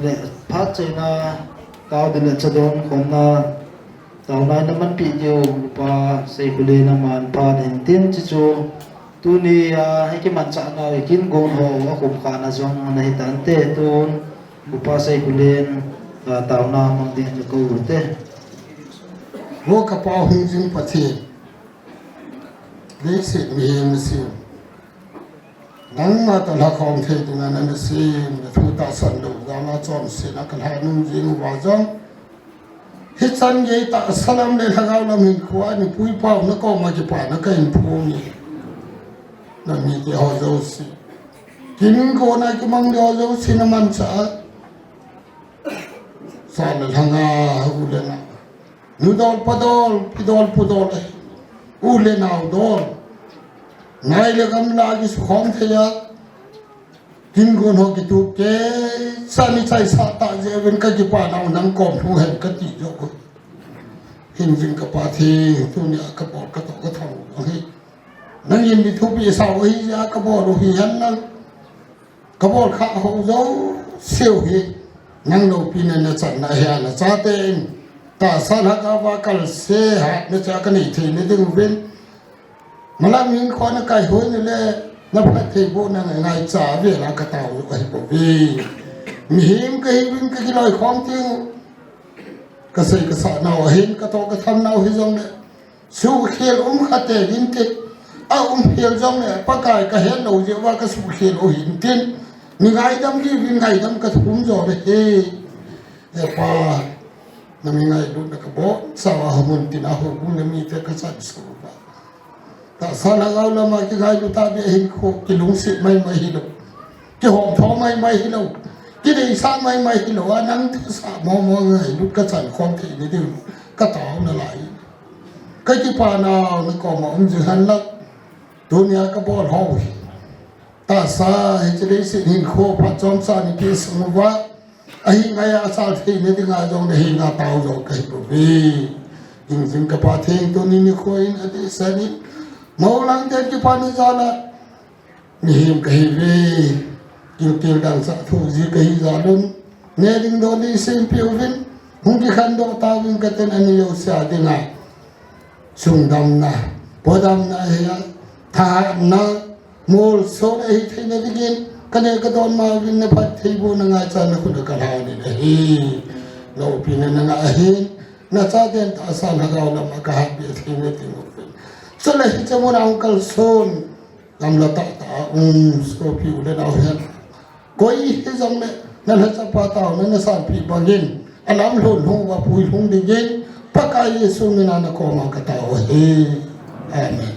Speaker 1: le phat chai na tao de le chadon khom na tao nai na man pi yo pa sei kule na man pa den tin chi chu tu ni hai ki man cha na kin gon ho wa khum kha na jong na hi tan te tun upa sei kulen tao na mang din ko te
Speaker 12: wo ka pa hu jing pa thi le se mi mi si nang ma ta la khom the tu na na si na thu ta san do ga ma chom se na kan ha nun jing wa jong hi chan ye ta salam le thagaw la min khwa ni pui pa na ko ma ji pa na kai phu ni na mi ti ho zo si kin ko na ki mang do zo si na man cha sa na thanga hu le na nu dol pa dol pi dol pu dol u le na dol nai le gam la gi su khom the ya kin gon ho ki tu ke sa ni chai sa ta je ven ka ji pa na nang kom thu hen ka ti jo ko hin jing ka pa thi tu ni ka po ka to ka thau hi nang yin bi thu bi sa hi ya ka bo ro hi han nang ka bo kha ho zo siu hi nang no pi na na chan na ya na cha ten ta sa na ka wa kal se ha na cha ka ni thi ni ding ven mala min ko na kai ho ni le na pha the bo na ngai cha ve la ka ta u ai bo vi mi him ka hi bin ka ki loi khom ting ka sei ka sa na wa hin ka to ka tham na hi jong ne su khel kha te din te a khel jong ne pa kai ka hen no je wa ka su khel o hin tin ni ngai dam ki bin ngai dam ka thum jo de he e pa na mi ngai du na ka bo sa wa mun tin a ho bu ne mi te ka sa su ta sa la ga la ma ki gai lu ta be hin ko ki lung si mai mai hi lo ki hom tho mai mai hi lo ki dei sa mai mai hi lo anang thu sa mo mo ngai lu ka chan khom thi ni du ka ta na lai ka ki pa na na ko ma um ji han la dunia ka bo ho ta sa hi chi dei si hin ko pa chom sa ni ki su wa ai ngai a sa thi ni ding a jong de hi na ta jo kai bo bi jing ka pa theng to ni ko in ade sa ni mau lang ten ki pani jala ni him kai ve ki til dang sa thu ji kai jalun ne ding do ni sim piu vin hung ki khan do ta win ka ten ani yo sa dinga sung dam na podam na ya tha na mol so ai the ne digin kane ka don ma win ne phat thei bo na nga cha na khu ka la ni hi no pi na nga hi na cha den ta sa na ga la ma ka ha bi thei ne ti so la hi cha mo na uncle son lam la ta so pi u le na hen koi hi jong ne na la cha pa ta na na san pi ba gin alam lo lo wa pui hung de gin พระกายเยซูมินานโคมากตาโอเฮอาเมน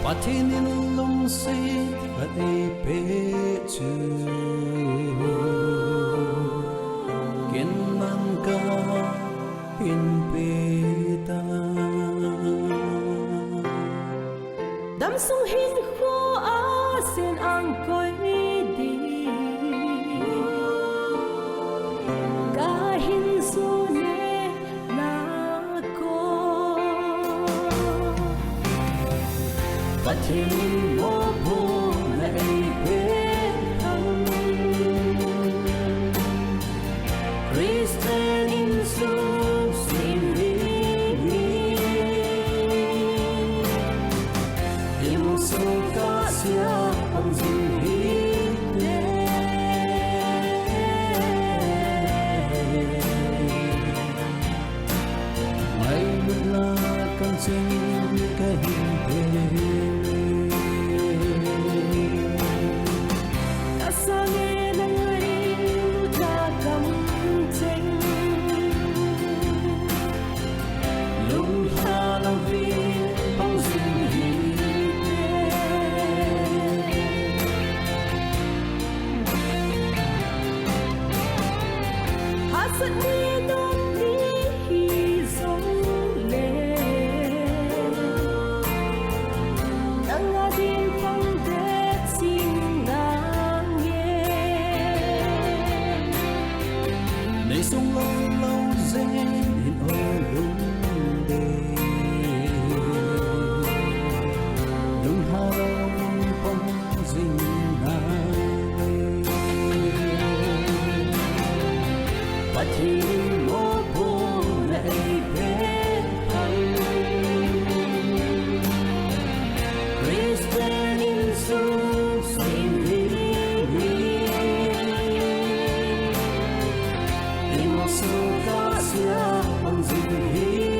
Speaker 15: Patinin long si at ipetu Kinangka pinpita
Speaker 16: Damsong hin ko asin ang ko'y di Kahin sune na ko Patinin mo po na ipetang Christian Jesus sinili Di mo suka siya ang sinhili May mula kang kahintili
Speaker 15: Sông lâu lâu dên in ở lung đê lung hà lâu phong dinh na và chỉ mô bố lệ bên thầy Christian Jesus xin đi Suka siya ang zinhi